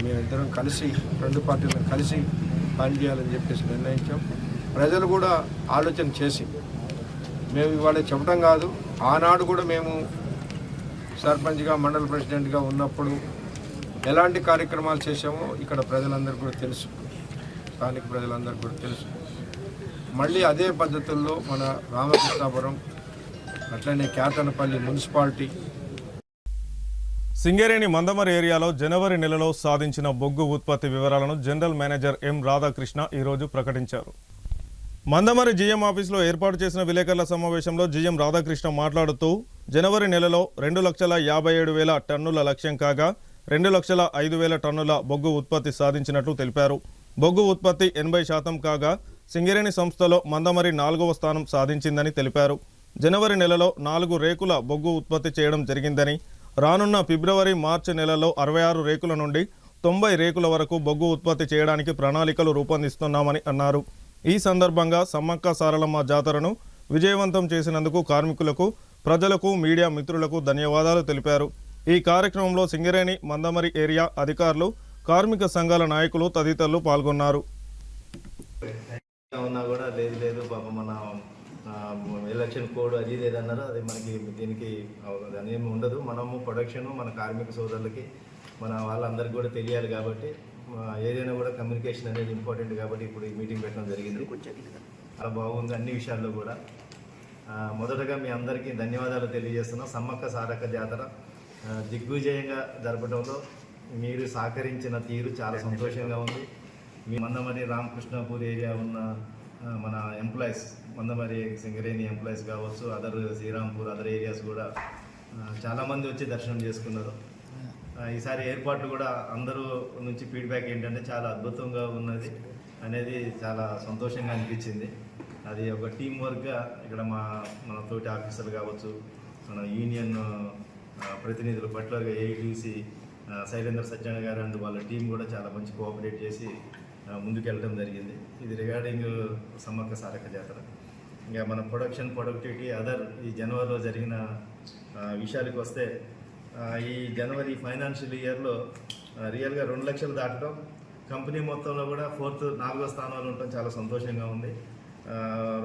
మేమిద్దరం కలిసి 2 పార్టీలను కలిసి పనిచేయాలని చెప్పేసి నిర్ణయించాం. ప్రజలు కూడా ఆలోచన చేసి మేము ఇవాళ చెప్పడం కాదు, ఆనాడు కూడా మేము సర్పంచ్గా మండల ప్రెసిడెంట్గా ఉన్నప్పుడు ఎలాంటి కార్యక్రమాలు చేశామో ఇక్కడ ప్రజలందరూ కూడా తెలుసు, స్థానిక ప్రజలందరూ కూడా తెలుసు. మళ్ళీ అదే పద్ధతుల్లో మన రామకృష్ణాపురం అట్లనే కేతనపల్లి మున్సిపాలిటీ సింగరేణి మందమరి ఏరియాలో జనవరి నెలలో సాధించిన బొగ్గు ఉత్పత్తి వివరాలను జనరల్ మేనేజర్ ఎం రాధాకృష్ణ ఈరోజు ప్రకటించారు. మందమరి జీఎం ఆఫీసులో ఏర్పాటు చేసిన విలేకరుల సమావేశంలో జీఎం రాధాకృష్ణ మాట్లాడుతూ జనవరి నెలలో 2,57,000 టన్నుల లక్ష్యం కాగా 2,05,000 టన్నుల బొగ్గు ఉత్పత్తి సాధించినట్లు తెలిపారు. బొగ్గు ఉత్పత్తి 80% కాగా సింగరేణి సంస్థలో మందమరి 4వ స్థానం సాధించిందని తెలిపారు. జనవరి నెలలో 4 రేకుల బొగ్గు ఉత్పత్తి చేయడం జరిగిందని, రానున్న ఫిబ్రవరి మార్చి నెలలో 66 రేకుల నుండి 90 రేకుల వరకు బొగ్గు ఉత్పత్తి చేయడానికి ప్రణాళికలు రూపొందిస్తున్నామని అన్నారు. ఈ సందర్భంగా సమ్మక్క సారలమ్మ జాతరను విజయవంతం చేసినందుకు కార్మికులకు, ప్రజలకు, మీడియా మిత్రులకు ధన్యవాదాలు తెలిపారు. ఈ కార్యక్రమంలో సింగరేణి మందమరి ఏరియా అధికారులు, కార్మిక సంఘాల నాయకులు తదితరులు పాల్గొన్నారు. ఉన్నా కూడా లేదు పాప మన ఎలక్షన్ కోడ్ అది లేదన్నారు. అది మనకి దీనికి ఏమి ఉండదు. మనము ప్రొడక్షన్ మన కార్మిక సోదరులకి మన వాళ్ళందరికీ కూడా తెలియాలి కాబట్టి ఏదైనా కూడా కమ్యూనికేషన్ అనేది ఇంపార్టెంట్ కాబట్టి ఇప్పుడు ఈ మీటింగ్ పెట్టడం జరిగింది. చాలా బాగుంది అన్ని విషయాల్లో కూడా. మొదటగా మీ అందరికీ ధన్యవాదాలు తెలియజేస్తున్నాం. సమ్మక్క సారక్క జాతర దిగ్విజయంగా జరపడంలో మీరు సహకరించిన తీరు చాలా సంతోషంగా ఉంది. మీ మందమరి రామకృష్ణపూర్ ఏరియా ఉన్న మన ఎంప్లాయీస్, మందమరి సింగరేణి ఎంప్లాయీస్ కావచ్చు, అదర్ శ్రీరాంపూర్ అదర్ ఏరియాస్ కూడా చాలామంది వచ్చి దర్శనం చేసుకున్నారు. ఈసారి ఏర్పాట్లు కూడా అందరూ నుంచి ఫీడ్బ్యాక్ ఏంటంటే చాలా అద్భుతంగా ఉన్నది అనేది చాలా సంతోషంగా అనిపించింది. అది ఒక టీం వర్క్గా ఇక్కడ మన తోటి ఆఫీసర్లు కావచ్చు, మన యూనియన్ ప్రతినిధులు పర్టికులర్గా ఏఐటీసీ శైలేంద్ర సత్యనారాయణ గారు అండ్ వాళ్ళ టీం కూడా చాలా మంచి కోఆపరేట్ చేసి ముందుకెళ్ళడం జరిగింది. ఇది రిగార్డింగ్ సమ్మక్క సారక్క జాతర. ఇంకా మన ప్రొడక్టివిటీ అదర్ ఈ జనవరిలో జరిగిన విషయాలకు వస్తే, ఈ జనవరి ఫైనాన్షియల్ ఇయర్లో రియల్గా 2 లక్షలు దాటడం, కంపెనీ మొత్తంలో కూడా 4వ స్థానంలో ఉండటం చాలా సంతోషంగా ఉంది.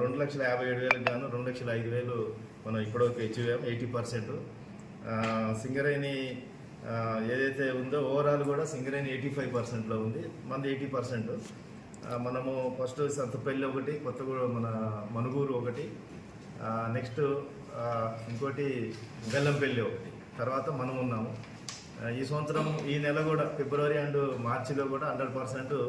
2,57,000 గాను 2,05,000 మనం ఇప్పటివరకు అచీవ్ అయ్యాం, 80%. సింగరేణి ఏదైతే ఉందో ఓవరాల్ కూడా సింగరేణి 85%లో ఉంది, మనది 80%. మనము ఫస్ట్ సంతపల్లి ఒకటి, కొత్తగూడ మన మనుగూరు ఒకటి, నెక్స్ట్ ఇంకోటి బెల్లంపల్లి ఒకటి, తర్వాత మనం ఉన్నాము. ఈ సంవత్సరం ఈ నెల కూడా ఫిబ్రవరి అండ్ మార్చిలో కూడా 100%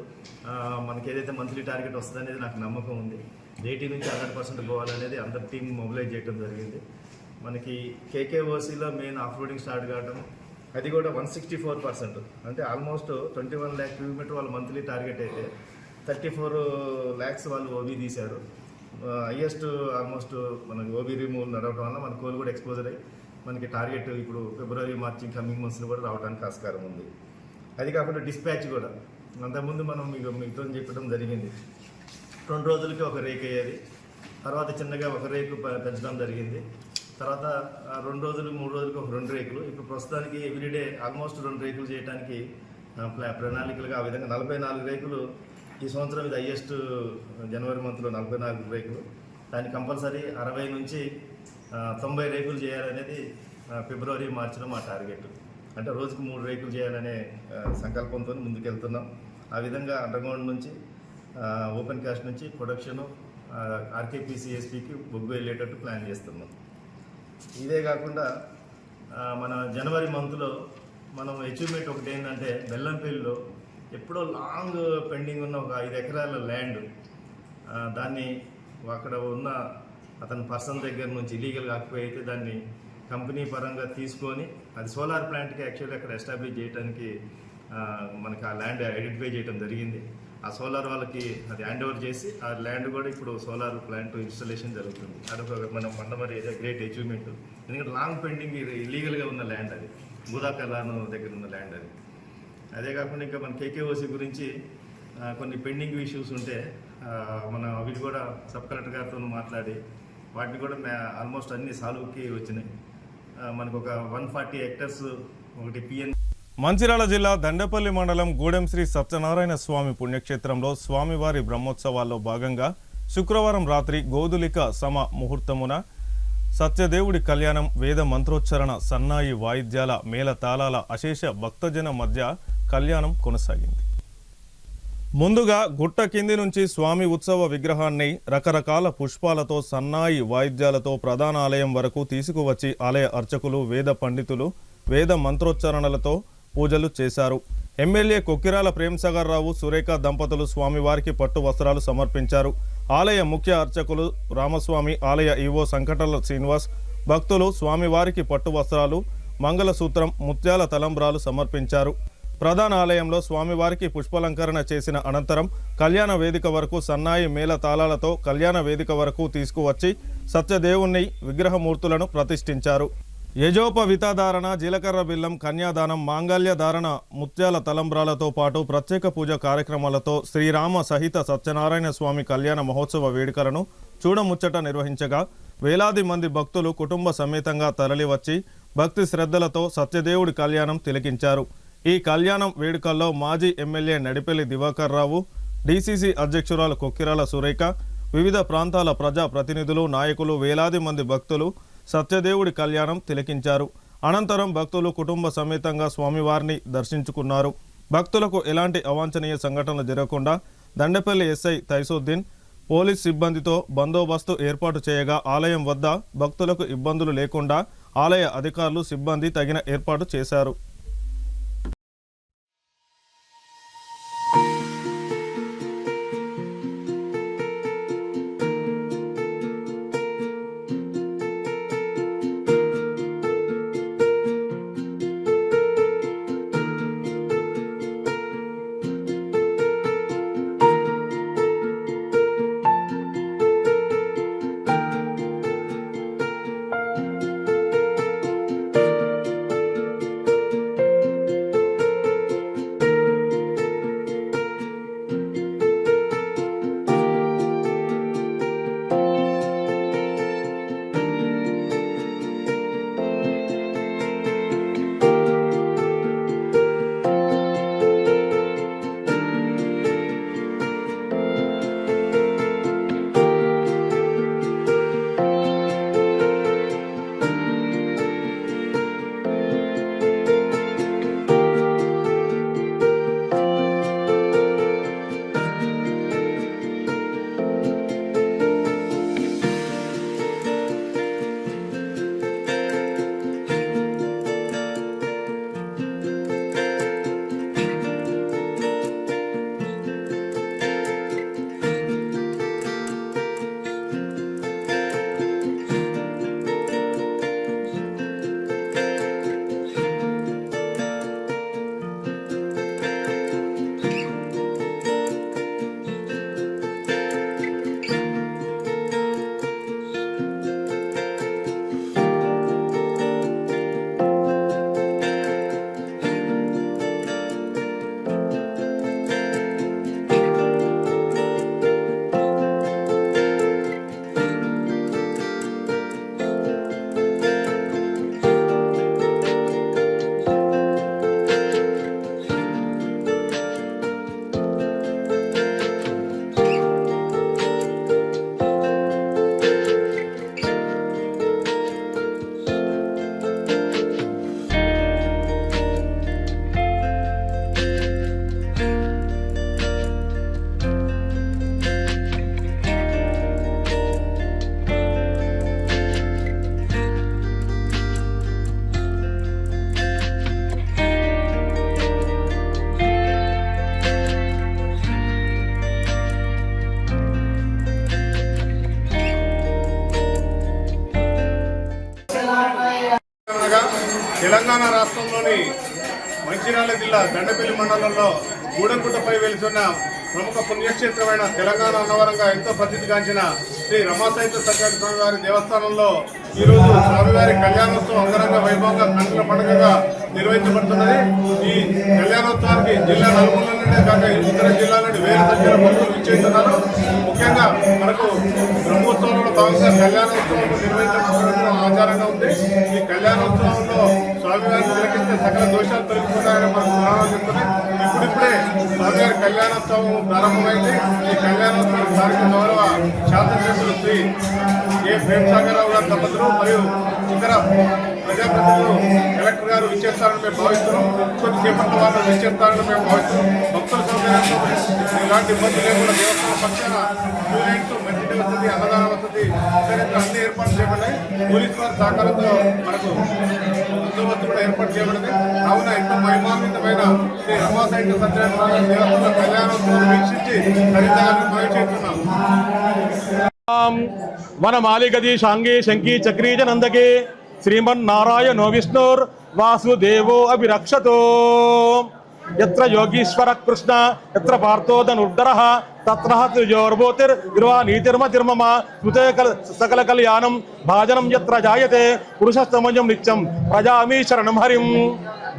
మనకి ఏదైతే మంత్లీ టార్గెట్ వస్తుంది అనేది నాకు నమ్మకం ఉంది. 80 నుంచి 100% పోవాలనేది అందరి టీం మొబిలైజ్ చేయడం జరిగింది. మనకి కేకేఓసీలో మెయిన్ ఆఫ్రోడింగ్ స్టార్ట్ కావడం, అది కూడా 164%, అంటే ఆల్మోస్ట్ 21 lakh cubic meter వాళ్ళ మంత్లీ టార్గెట్ అయితే 34 lakhs వాళ్ళు ఓబీ తీశారు. హైయెస్ట్ ఆల్మోస్ట్ మనకి ఓబీ రిమూవ్ నడవడం వల్ల మన కోల్ కూడా ఎక్స్పోజర్ అయ్యి మనకి టార్గెట్ ఇప్పుడు ఫిబ్రవరి మార్చి కమింగ్ మంత్స్లో కూడా రావడానికి ఆస్కారం ఉంది. అది కాకుండా డిస్పాచ్ కూడా అంతకుముందు మనం మీతో చెప్పడం జరిగింది, 2 రోజులకి ఒక రేక్ అయ్యేది, తర్వాత చిన్నగా ఒక రేకు పెంచడం జరిగింది, తర్వాత 2 రోజులు 3 రోజులకి ఒక 2 రేకులు. ఇప్పుడు ప్రస్తుతానికి ఎవ్రీడే ఆల్మోస్ట్ 2 రేకులు చేయడానికి ప్రణాళికలుగా ఆ విధంగా 44 రేకులు ఈ సంవత్సరం. ఇది హైయెస్ట్ జనవరి మంత్లో 44 రేకులు. దాన్ని కంపల్సరీ 60 నుంచి 90 రేకులు చేయాలనేది ఫిబ్రవరి మార్చిలో మా టార్గెట్. అంటే రోజుకు 3 రేకులు చేయాలనే సంకల్పంతో ముందుకెళ్తున్నాం. ఆ విధంగా అండర్గ్రౌండ్ నుంచి ఓపెన్ కాస్ట్ నుంచి ప్రొడక్షను ఆర్కేపీసీఎస్పీకి బొగ్గు వెళ్ళేటట్టు ప్లాన్ చేస్తున్నాం. ఇదే కాకుండా మన జనవరి మంత్లో మనం అచీవ్మెంట్ ఒకటి ఏంటంటే, బెల్లంపల్లిలో ఎప్పుడో లాంగ్ పెండింగ్ ఉన్న ఒక 5 ఎకరాల ల్యాండ్, దాన్ని అక్కడ ఉన్న అతని పర్సన్ దగ్గర నుంచి ఇలీగల్గా ఆక్యుపై అయితే దాన్ని కంపెనీ పరంగా తీసుకొని అది సోలార్ ప్లాంట్కి యాక్చువల్లీ అక్కడ ఎస్టాబ్లిష్ చేయడానికి మనకి ఆ ల్యాండ్ ఐడెంటిఫై చేయడం జరిగింది. ఆ సోలార్ వాళ్ళకి అది హ్యాండ్ ఓవర్ చేసి ఆ ల్యాండ్ కూడా ఇప్పుడు సోలార్ ప్లాంట్ ఇన్స్టాలేషన్ జరుగుతుంది. అదొక మన మండమరి గ్రేట్ అచీవ్మెంట్. ఎందుకంటే లాంగ్ పెండింగ్ ఇల్లీగల్గా ఉన్న ల్యాండ్ అది, బుధాకలాను దగ్గర ఉన్న ల్యాండ్ అది. అదే కాకుండా ఇంకా మన కేకేఓసి గురించి కొన్ని పెండింగ్ ఇష్యూస్ ఉంటే మన వీటి కూడా సబ్ కలెక్టర్ గారితో మాట్లాడి వాటిని కూడా ఆల్మోస్ట్ అన్ని సాల్వ్కి వచ్చినాయి. మనకు ఒక 140 hectares ఒకటి పిఎన్. మంచిర్యాల జిల్లా దండపల్లి మండలం గూడెం శ్రీ సత్యనారాయణ స్వామి పుణ్యక్షేత్రంలో స్వామివారి బ్రహ్మోత్సవాల్లో భాగంగా శుక్రవారం రాత్రి గోధులిక సమ ముహూర్తమున సత్యదేవుడి కళ్యాణం, వేద మంత్రోచ్చరణ, సన్నాయి వాయిద్యాల, మేళ తాళాల అశేష భక్తజన మధ్య కళ్యాణం కొనసాగింది. ముందుగా గుట్ట కింది నుంచి స్వామి ఉత్సవ విగ్రహాన్ని రకరకాల పుష్పాలతో, సన్నాయి వాయిద్యాలతో ప్రధాన ఆలయం వరకు తీసుకువచ్చి ఆలయ అర్చకులు, వేద పండితులు వేద మంత్రోచ్చారణలతో పూజలు చేశారు. ఎమ్మెల్యే కొక్కిరాల ప్రేమ్సాగర్ రావు, సురేఖ దంపతులు స్వామివారికి పట్టు వస్త్రాలు సమర్పించారు. ఆలయ ముఖ్య అర్చకులు రామస్వామి, ఆలయ ఈవో సంకటల శ్రీనివాస్ భక్తులు స్వామివారికి పట్టు వస్త్రాలు, మంగళసూత్రం, ముత్యాల తలంబ్రాలు సమర్పించారు. ప్రధాన ఆలయంలో స్వామివారికి పుష్పలంకరణ చేసిన అనంతరం కళ్యాణ వేదిక వరకు సన్నాయి మేళ తాళాలతో కళ్యాణ వేదిక వరకు తీసుకువచ్చి సత్యదేవుణ్ణి విగ్రహమూర్తులను ప్రతిష్ఠించారు. యజోపవితాధారణ, జీలకర్ర బిల్లం, కన్యాదానం, మాంగళ్య ధారణ, ముత్యాల తలంబ్రాలతో పాటు ప్రత్యేక పూజ కార్యక్రమాలతో శ్రీరామ సహిత సత్యనారాయణ స్వామి కళ్యాణ మహోత్సవ వేడుకలను చూడముచ్చట నిర్వహించగా వేలాది మంది భక్తులు కుటుంబ సమేతంగా తరలివచ్చి భక్తి శ్రద్ధలతో సత్యదేవుడి కళ్యాణం తిలకించారు. ఈ కళ్యాణం వేడుకల్లో మాజీ ఎమ్మెల్యే నడిపెల్లి దివాకర్ రావు, డీసీసీ అధ్యక్షురాలు కొక్కిరాల సురేఖ, వివిధ ప్రాంతాల ప్రజా ప్రతినిధులు, నాయకులు, వేలాది మంది భక్తులు సత్యదేవుడి కళ్యాణం తిలకించారు. అనంతరం భక్తులు కుటుంబ సమేతంగా స్వామివారిని దర్శించుకున్నారు. భక్తులకు ఎలాంటి అవాంఛనీయ సంఘటనలు జరగకుండా దండపల్లి ఎస్ఐ తైసుద్దీన్ పోలీస్ సిబ్బందితో బందోబస్తు ఏర్పాటు చేయగా ఆలయం వద్ద భక్తులకు ఇబ్బందులు లేకుండా ఆలయ అధికారులు, సిబ్బంది తగిన ఏర్పాటు చేశారు. తెలంగాణ రాష్ట్రంలోని మంచిర్యాల జిల్లా దండపల్లి మండలంలో గూడెంగుట్టపై వెలుస్తున్న ప్రముఖ పుణ్యక్షేత్రమైన తెలంగాణ అన్నవరంగా ఎంతో ప్రసిద్ధిగాంచిన శ్రీ రమాసహిత సత్యనారాయణ స్వామి వారి దేవస్థానంలో ఈరోజు స్వామివారి కళ్యాణోత్సవం అంగరంగ వైభవంగా కన్నుల పండుగగా నిర్వహించబడుతున్నది. ఈ కళ్యాణోత్సవానికి జిల్లా నలుమూల నుండే కాక ఇతర జిల్లాల నుండి వేల సంఖ్యలో భక్తులు విచ్చేస్తున్నారు. ముఖ్యంగా మనకు బ్రహ్మోత్సవంలో భాగంగా కళ్యాణోత్సవం నిర్వహించడం ఆచారంగా ఉంది. ఈ కళ్యాణోత్సవంలో స్వామివారిని తిలకిస్తే సకల దోషాలు తొలగిపోతాయని మనకు పురాణాలు చెప్తున్నాయి. ఇప్పుడిప్పుడే స్వామివారి కళ్యాణోత్సవం ప్రారంభమైంది. ఈ కళ్యాణోత్సవం స్థానిక గౌరవ శాసనసభ్యులు శ్రీ ఏ ప్రేమ్సాగర్ రావు గారి దంపతులు మరియు ఇతర ప్రజాప్రతినిధులు కలెక్టర్ గారు విచ్చేస్తారని మేము భావిస్తున్నాం. కొద్దిసేపటి వాళ్ళు విచ్చేస్తారని మేము భావిస్తున్నాం. భక్తుల సౌకర్యంతో ఎలాంటి ఇబ్బంది లేకుండా దేవస్థానం పక్షాన స్టూడెంట్స్ మంచి వసతి, అన్నదాన వసతి అన్ని ఏర్పాటు చేయబడ్డాయి. పోలీసు వారి సహకారంతో మనకు బందోబస్తు కూడా ఏర్పాటు చేయబడింది. కావున ఎంతో మహిమాన్వితమైన శ్రీ రమాసైట్ సత్యనారాయణ దేవస్థాన కళ్యాణోత్సవం వీక్షించి హరితాన్ని ప్రవేశిస్తున్నాం. వనమాలిగది శాంగే శంకి చక్రీజ నందకే శ్రీమన్నారాయణో విష్ణుర్ వాసుదేవో అభిరక్షతో యత్ర యోగీశ్వర కృష్ణ యత్ర పార్థోదనుర్ధరః తత్ర త్రిజోర్భూతిర్ గిర్వా నీతిర్మతిర్మమ స్మృతే సకల కళ్యాణం భాజనం యత్ర జాయతే పురుషస్తమజం నిత్యం ప్రజామి శరణం హరిం.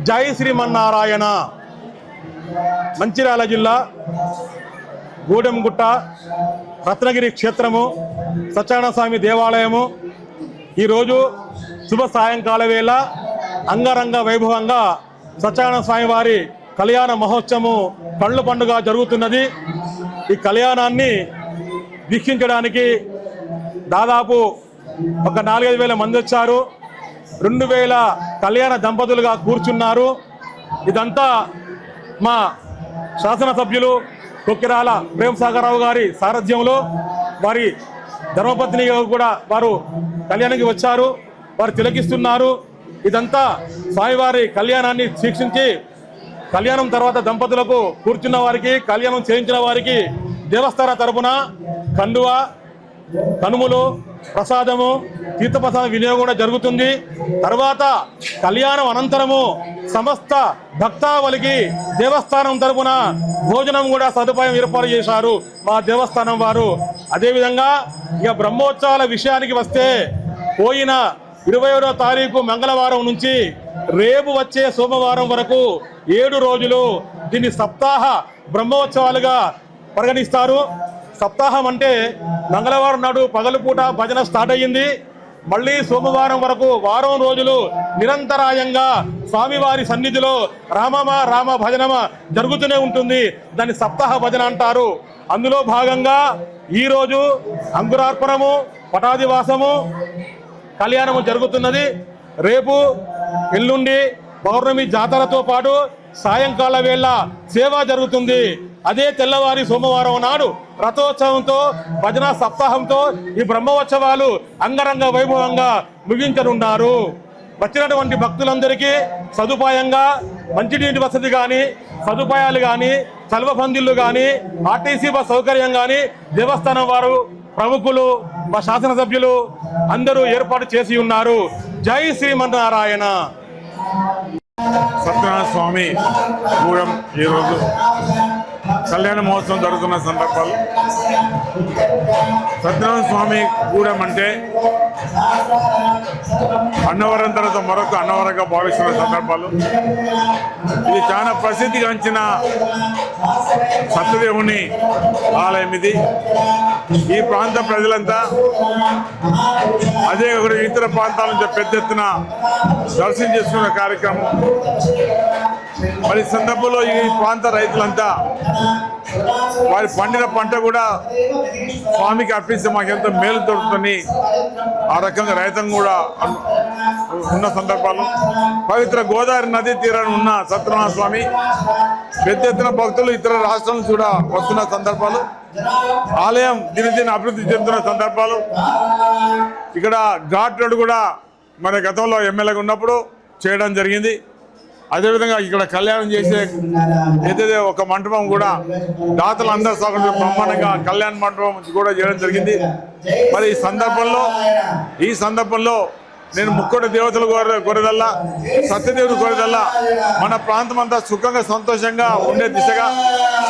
జై శ్రీమన్నారాయణ. మంచిర్యాల జిల్లా గూడెంగుట్ట రత్నగిరి క్షేత్రము సత్యనారాయణ స్వామి దేవాలయము ఈరోజు శుభ సాయంకాల వేళ అంగరంగ వైభవంగా సత్యనారాయణ స్వామి వారి కళ్యాణ మహోత్సవము కళ్ళు పండుగ జరుగుతున్నది. ఈ కళ్యాణాన్ని వీక్షించడానికి దాదాపు ఒక 4-5 వేల మంది వచ్చారు. 2,000 కళ్యాణ దంపతులుగా కూర్చున్నారు. ఇదంతా మా శాసనసభ్యులు కొక్కిరాల ప్రేమసాగర్ రావు గారి సారథ్యంలో వారి ధర్మపత్ని కూడా వారు కళ్యాణానికి వచ్చారు. వారు తిలకిస్తున్నారు. ఇదంతా స్వామివారి కళ్యాణాన్ని వీక్షించి కళ్యాణం తర్వాత దంపతులకు కూర్చున్న వారికి, కళ్యాణం చేయించిన వారికి దేవస్థాన తరపున కండువ, కనుములు, ప్రసాదము, తీర్థప్రసాద వినియోగం కూడా జరుగుతుంది. తర్వాత కళ్యాణం అనంతరము సమస్త భక్తావళికి దేవస్థానం తరపున భోజనం కూడా సదుపాయం ఏర్పాటు చేశారు మా దేవస్థానం వారు. అదేవిధంగా ఇక బ్రహ్మోత్సవాల విషయానికి వస్తే పోయిన 21వ తారీఖు మంగళవారం నుంచి రేపు వచ్చే సోమవారం వరకు 7 రోజులు దీన్ని సప్తాహ బ్రహ్మోత్సవాలుగా పరిగణిస్తారు. సప్తాహం అంటే మంగళవారం నాడు పగలుపూట భజన స్టార్ట్ అయ్యింది. మళ్ళీ సోమవారం వరకు వారం రోజులు నిరంతరాయంగా స్వామివారి సన్నిధిలో రామమ రామ భజనమ జరుగుతూనే ఉంటుంది. దాన్ని సప్తాహ భజన అంటారు. అందులో భాగంగా ఈరోజు అంకురార్పణము, పటాదివాసము, కళ్యాణము జరుగుతున్నది. రేపు ఎల్లుండి పౌర్ణమి జాతరతో పాటు సాయంకాల వేళ సేవ జరుగుతుంది. అదే తెల్లవారి సోమవారం నాడు రథోత్సవంతో భజన సప్తాహంతో ఈ బ్రహ్మోత్సవాలు అంగరంగ వైభవంగా ముగించనున్నారు. వచ్చినటువంటి భక్తులందరికీ సదుపాయంగా మంచినీటి వసతి కానీ, సదుపాయాలు కానీ, చల్వ పందిళ్ళు కానీ, ఆర్టీసీ బస్ సౌకర్యం కానీ దేవస్థానం వారు, ప్రముఖులు, మా శాసనసభ్యులు అందరూ ఏర్పాటు చేసి ఉన్నారు. జై శ్రీమన్నారాయణ. సత్యనారాయణ స్వామి గూడెం ఈరోజు కళ్యాణ మహోత్సవం జరుగుతున్న సందర్భాలు. సత్యనారాయణ స్వామి గూడెం అంటే అన్నవరం తర్వాత మరొక అన్నవరంగా భావిస్తున్న సందర్భాలు. ఇది చాలా ప్రసిద్ధిగాంచిన సత్యదేవుని ఆలయం. ఇది ఈ ప్రాంత ప్రజలంతా అదే కాకుండా ఇతర ప్రాంతాల నుంచి పెద్ద ఎత్తున దర్శనం చేసుకున్న కార్యక్రమం. మరి సందర్భంలో ఈ ప్రాంత రైతులంతా వారి పండిన పంట కూడా స్వామికి అర్పిస్తే మాకెంతో మేలు దొరుకుతుంది. ఆ రకంగా రైతం కూడా ఉన్న సందర్భాలు. పవిత్ర గోదావరి నదీ తీరాన్ని ఉన్న సత్యనారాయణ స్వామి పెద్ద ఎత్తున భక్తులు ఇతర రాష్ట్రాల నుంచి కూడా వస్తున్న సందర్భాలు. ఆలయం దినదిన అభివృద్ధి చెందుతున్న సందర్భాలు. ఇక్కడ ఘాట్ రోడ్ కూడా మన గతంలో ఎమ్మెల్యేగా ఉన్నప్పుడు చేయడం జరిగింది. అదేవిధంగా ఇక్కడ కళ్యాణం చేసే ఏదైతే ఒక మంటపం కూడా దాతలు అందరూ సహకరించి బ్రహ్మాండంగా కళ్యాణ మంటపం కూడా చేయడం జరిగింది. మరి ఈ సందర్భంలో నేను ముక్కోటి దేవతలు కోరేదల్లా, సత్యదేవుని కోరేదల్లా మన ప్రాంతం అంతా సుఖంగా సంతోషంగా ఉండే దిశగా,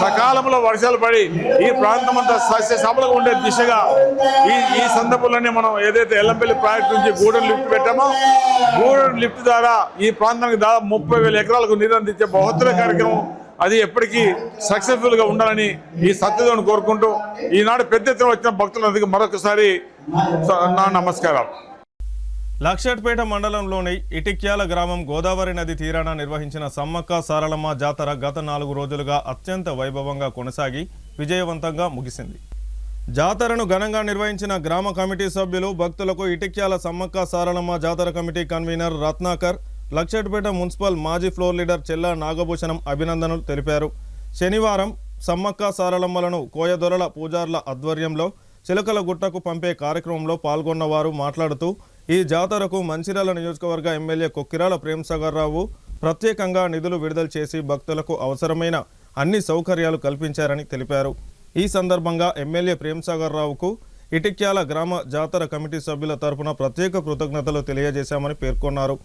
సకాలంలో వర్షాలు పడి ఈ ప్రాంతం అంతా సస్యశ్యామలంగా ఉండే దిశగా ఈ సందర్భంలోనే మనం ఏదైతే ఎల్లంపల్లి ప్రాజెక్టు నుంచి గూడెం లిఫ్ట్ పెట్టామో, గూడెం లిఫ్ట్ ద్వారా ఈ ప్రాంతానికి దాదాపు 30,000 ఎకరాలకు నీరు అందించే బహుత్తర కార్యక్రమం. అది ఎప్పటికీ సక్సెస్ఫుల్గా ఉండాలని ఈ సత్యదేవుని కోరుకుంటూ ఈనాడు పెద్ద ఎత్తున వచ్చిన భక్తులందరికీ మరొకసారి నా నమస్కారాలు. లక్షట్పేట మండలంలోని ఇటిక్యాల గ్రామం గోదావరి నది తీరాన నిర్వహించిన సమ్మక్క సారలమ్మ జాతర గత 4 రోజులుగా అత్యంత వైభవంగా కొనసాగి విజయవంతంగా ముగిసింది. జాతరను ఘనంగా నిర్వహించిన గ్రామ కమిటీ సభ్యులు భక్తులకు ఇటిక్యాల సమ్మక్క సారలమ్మ జాతర committee convener Ratnakar, Luxettipet municipal మాజీ ఫ్లోర్ లీడర్ చెల్లా నాగభూషణం అభినందనలు తెలిపారు. శనివారం సమ్మక్క సారలమ్మలను కోయదొరల పూజార్ల ఆధ్వర్యంలో చిలకల గుట్టకు పంపే కార్యక్రమంలో పాల్గొన్న వారు మాట్లాడుతూ ఈ జాతరకు మంచిర్యాల నియోజకవర్గ ఎమ్మెల్యే కొక్కిరాల ప్రేమ్సాగర్ రావు ప్రత్యేకంగా నిధులు విడుదల చేసి భక్తులకు అవసరమైన అన్ని సౌకర్యాలు కల్పించారని తెలిపారు. ఈ సందర్భంగా ఎమ్మెల్యే ప్రేమ్సాగర్ రావుకు ఇటిక్యాల గ్రామ జాతర కమిటీ సభ్యుల తరపున ప్రత్యేక కృతజ్ఞతలు తెలియజేశామని పేర్కొన్నారు.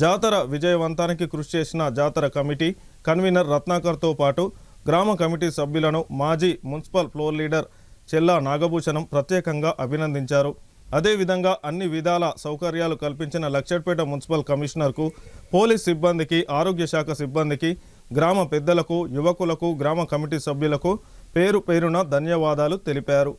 జాతర విజయవంతానికి కృషి చేసిన జాతర కమిటీ కన్వీనర్ రత్నాకర్తో పాటు గ్రామ కమిటీ సభ్యులను మాజీ మున్సిపల్ ఫ్లోర్ లీడర్ చెల్లా నాగభూషణం ప్రత్యేకంగా అభినందించారు. అదేవిధంగా అన్ని విధాల సౌకర్యాలు కల్పించిన లక్షెట్పేట మున్సిపల్ కమిషనర్కు, పోలీస్ సిబ్బందికి, ఆరోగ్య శాఖ సిబ్బందికి, గ్రామ పెద్దలకు, యువకులకు, గ్రామ కమిటీ సభ్యులకు పేరు పేరున ధన్యవాదాలు తెలిపారు.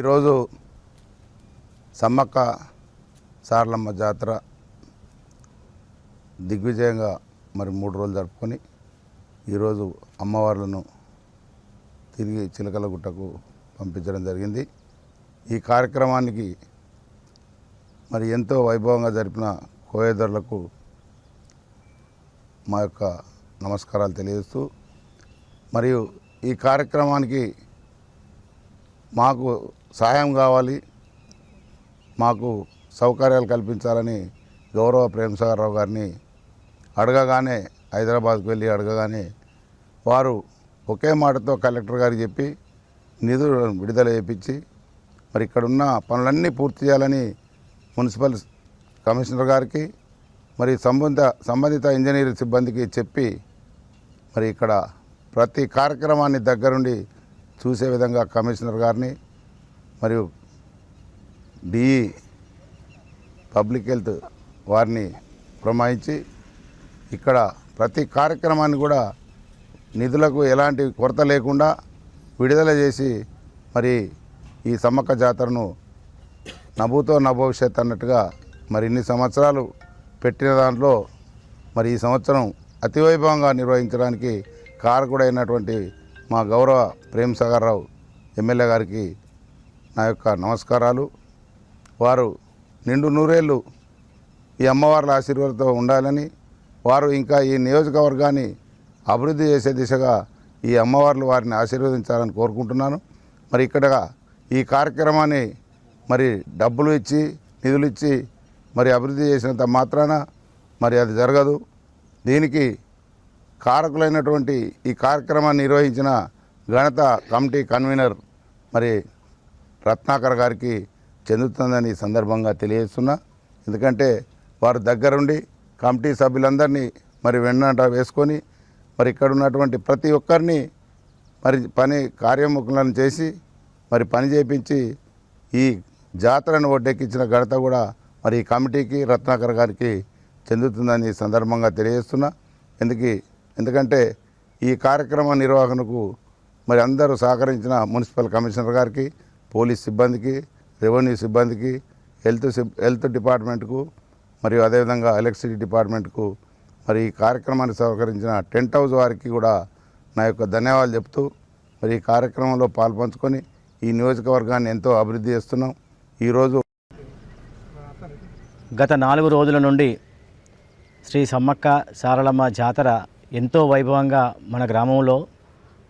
ఈరోజు సమ్మక్క సారలమ్మ జాతర దిగ్విజయంగా మరి 3 రోజులు జరుపుకొని ఈరోజు అమ్మవార్లను తిరిగి చిలకల గుట్టకు పంపించడం జరిగింది. ఈ కార్యక్రమానికి మరి ఎంతో వైభవంగా జరిపిన కోయదొరలకు మా యొక్క నమస్కారాలు తెలియజేస్తూ, మరియు ఈ కార్యక్రమానికి మాకు సహాయం కావాలి, మాకు సౌకర్యాలు కల్పించాలని గౌరవ ప్రేమ్సాగర్ రావు గారిని అడగగానే, హైదరాబాద్కు వెళ్ళి అడగగానే వారు ఒకే మాటతో కలెక్టర్ గారికి చెప్పి నిధులు విడుదల చేయించి మరి ఇక్కడున్న పనులన్నీ పూర్తి చేయాలని మున్సిపల్ కమిషనర్ గారికి మరి సంబంధిత ఇంజనీరింగ్ సిబ్బందికి చెప్పి మరి ఇక్కడ ప్రతి కార్యక్రమాన్ని దగ్గరుండి చూసే విధంగా కమిషనర్ గారిని మరియు డిఈ పబ్లిక్ హెల్త్ వారిని పురమాయించి ఇక్కడ ప్రతి కార్యక్రమాన్ని కూడా నిధులకు ఎలాంటి కొరత లేకుండా విడుదల చేసి మరి ఈ సమ్మక్క జాతరను నభూతో నభవిష్యత్ అన్నట్టుగా మరి ఇన్ని సంవత్సరాలు పెట్టిన దాంట్లో మరి ఈ సంవత్సరం అతివైభవంగా నిర్వహించడానికి కారకుడైనటువంటి మా గౌరవ ప్రేమ్సాగర్ రావు ఎమ్మెల్యే గారికి నా యొక్క నమస్కారాలు. వారు నిండు నూరేళ్ళు ఈ అమ్మవార్ల ఆశీర్వాదంతో ఉండాలని, వారు ఇంకా ఈ నియోజకవర్గాన్ని అభివృద్ధి చేసే దిశగా ఈ అమ్మవార్లు వారిని ఆశీర్వదించాలని కోరుకుంటున్నాను. మరి ఇక్కడ ఈ కార్యక్రమాన్ని మరి డబ్బులు ఇచ్చి నిధులు ఇచ్చి మరి అభివృద్ధి చేసినంత మాత్రాన మరి అది జరగదు. దీనికి కారకులైనటువంటి ఈ కార్యక్రమాన్ని నిర్వహించిన ఘనత కమిటీ కన్వీనర్ మరి రత్నాకర్ గారికి చెందుతుందని ఈ సందర్భంగా తెలియజేస్తున్నా. ఎందుకంటే వారు దగ్గరుండి కమిటీ సభ్యులందరినీ మరి వెన్నట వేసుకొని మరి ఇక్కడ ఉన్నటువంటి ప్రతి ఒక్కరిని మరి కార్యముఖులను చేసి మరి పని చేయించి ఈ జాతరను ఒడ్డెక్కించిన ఘనత కూడా మరి ఈ కమిటీకి రత్నాకర్ గారికి చెందుతుందని ఈ సందర్భంగా తెలియజేస్తున్నా. ఎందుకంటే ఈ కార్యక్రమ నిర్వహణకు మరి అందరూ సహకరించిన మున్సిపల్ కమిషనర్ గారికి, పోలీస్ సిబ్బందికి, రెవెన్యూ సిబ్బందికి, హెల్త్ డిపార్ట్మెంట్కు మరియు అదేవిధంగా ఎలక్ట్రిసిటీ డిపార్ట్మెంట్కు మరి ఈ కార్యక్రమాన్ని సహకరించిన టెంట్ హౌస్ వారికి కూడా నా యొక్క ధన్యవాదాలు చెప్తూ మరి ఈ కార్యక్రమంలో పాల్పంచుకొని ఈ నియోజకవర్గాన్ని ఎంతో అభివృద్ధి చేస్తున్నాం. ఈరోజు గత 4 రోజుల నుండి శ్రీ సమ్మక్క సారలమ్మ జాతర ఎంతో వైభవంగా మన గ్రామంలో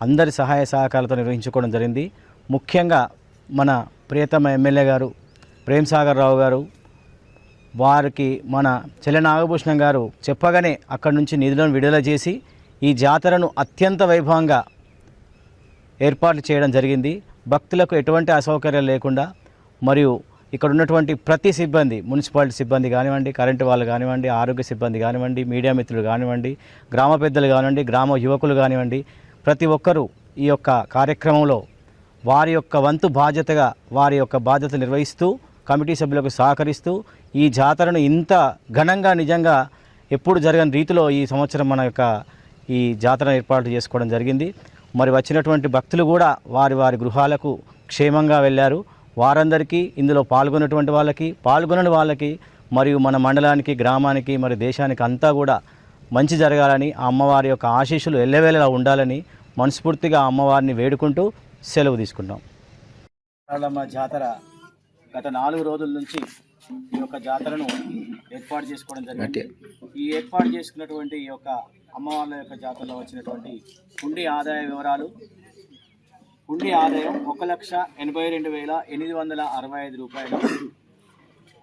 అందరి సహాయ సహకారాలతో నిర్వహించుకోవడం జరిగింది. ముఖ్యంగా మన ప్రియతమ ఎమ్మెల్యే గారు ప్రేమ్ సాగర్ రావు గారు వారికి మన చెల్ల నాగభూషణం గారు చెప్పగానే అక్కడి నుంచి నిధులను విడుదల చేసి ఈ జాతరను అత్యంత వైభవంగా ఏర్పాట్లు చేయడం జరిగింది. భక్తులకు ఎటువంటి అసౌకర్యాలు లేకుండా మరియు ఇక్కడ ఉన్నటువంటి ప్రతి సిబ్బంది, మున్సిపాలిటీ సిబ్బంది కానివ్వండి, కరెంటు వాళ్ళు కానివ్వండి, ఆరోగ్య సిబ్బంది కానివ్వండి, మీడియా మిత్రులు కానివ్వండి, గ్రామ పెద్దలు కానివ్వండి, గ్రామ యువకులు కానివ్వండి, ప్రతి ఒక్కరూ ఈ యొక్క కార్యక్రమంలో వారి యొక్క వంతు బాధ్యతగా వారి యొక్క బాధ్యత నిర్వహిస్తూ కమిటీ సభ్యులకు సహకరిస్తూ ఈ జాతరను ఇంత ఘనంగా నిజంగా ఎప్పుడు జరగని రీతిలో ఈ సంవత్సరం మన యొక్క ఈ జాతర ఏర్పాటు చేసుకోవడం జరిగింది. మరి వచ్చినటువంటి భక్తులు కూడా వారి వారి గృహాలకు క్షేమంగా వెళ్ళారు. వారందరికీ ఇందులో పాల్గొన్నటువంటి వాళ్ళకి, పాల్గొనని వాళ్ళకి మరియు మన మండలానికి, గ్రామానికి, మరి దేశానికి అంతా కూడా మంచి జరగాలని, ఆ అమ్మవారి యొక్క ఆశీస్సులు ఎల్లవేళలా ఉండాలని మనస్ఫూర్తిగా అమ్మవారిని వేడుకుంటూ సెలవు తీసుకుంటాం. సారలమ్మ జాతర గత 4 రోజుల నుంచి ఈ యొక్క జాతరను ఏర్పాటు చేసుకోవడం జరిగింది. ఈ ఏర్పాటు చేసుకున్నటువంటి ఈ యొక్క అమ్మవార్ల యొక్క జాతరలో వచ్చినటువంటి హుండీ ఆదాయ వివరాలు: హుండీ ఆదాయం 1,82,865 రూపాయలు,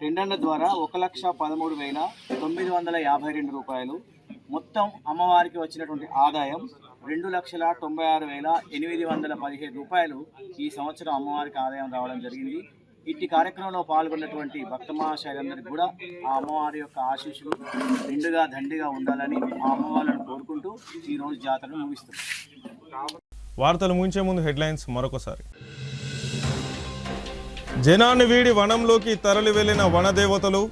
టెండర్ల ద్వారా 1,13,952 రూపాయలు. మొత్తం అమ్మవారికి వచ్చినటువంటి ఆదాయం 2,96,817 రూపాయలు ఈ సంవత్సరం అమ్మవారికి ఆదాయం రావడం జరిగింది. ఇట్టి కార్యక్రమంలో పాల్గొన్నటువంటి భక్త మహాశయులందరికీ కూడా ఆ అమ్మవారి యొక్క ఆశీస్సులు నిండుగా దండిగా ఉండాలని ఆ అమ్మవారిని కోరుకుంటూ ఈరోజు జాతరను ముగిస్తున్నాం. వార్తలు ముగించే ముందు హెడ్లైన్స్ మరొకసారి. జనాన్ని వీడి వనంలోకి తరలి వెళ్లిన వనదేవతలు.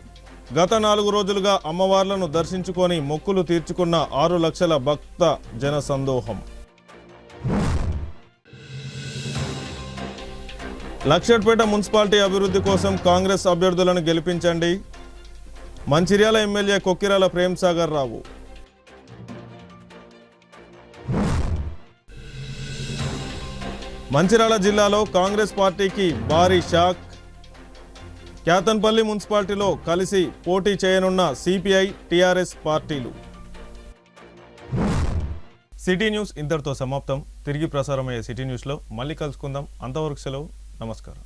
గత 4 రోజులుగా అమ్మవార్లను దర్శించుకొని మొక్కులు తీర్చుకున్న 6 లక్షల భక్త జన సందోహం. లక్షట్పేట మున్సిపాలిటీ అభివృద్ధి కోసం కాంగ్రెస్ అభ్యర్థులను గెలిపించండి. మంచిర్యాల ఎమ్మెల్యే కొక్కిరాల ప్రేమ్ సాగర్ రావు. మంచిర్యాల జిల్లాలో కాంగ్రెస్ పార్టీకి భారీ షాక్. క్యాతన్పల్లి మున్సిపాలిటీలో కలిసి పోటీ చేయనున్న సిపిఐ, టీఆర్ఎస్ పార్టీలు. సిటీ న్యూస్ ఇంతటితో సమాప్తం. తిరిగి ప్రసారమయ్యే సిటీ న్యూస్లో మళ్ళీ కలుసుకుందాం. అంతవరకు సెలవు. నమస్కారం.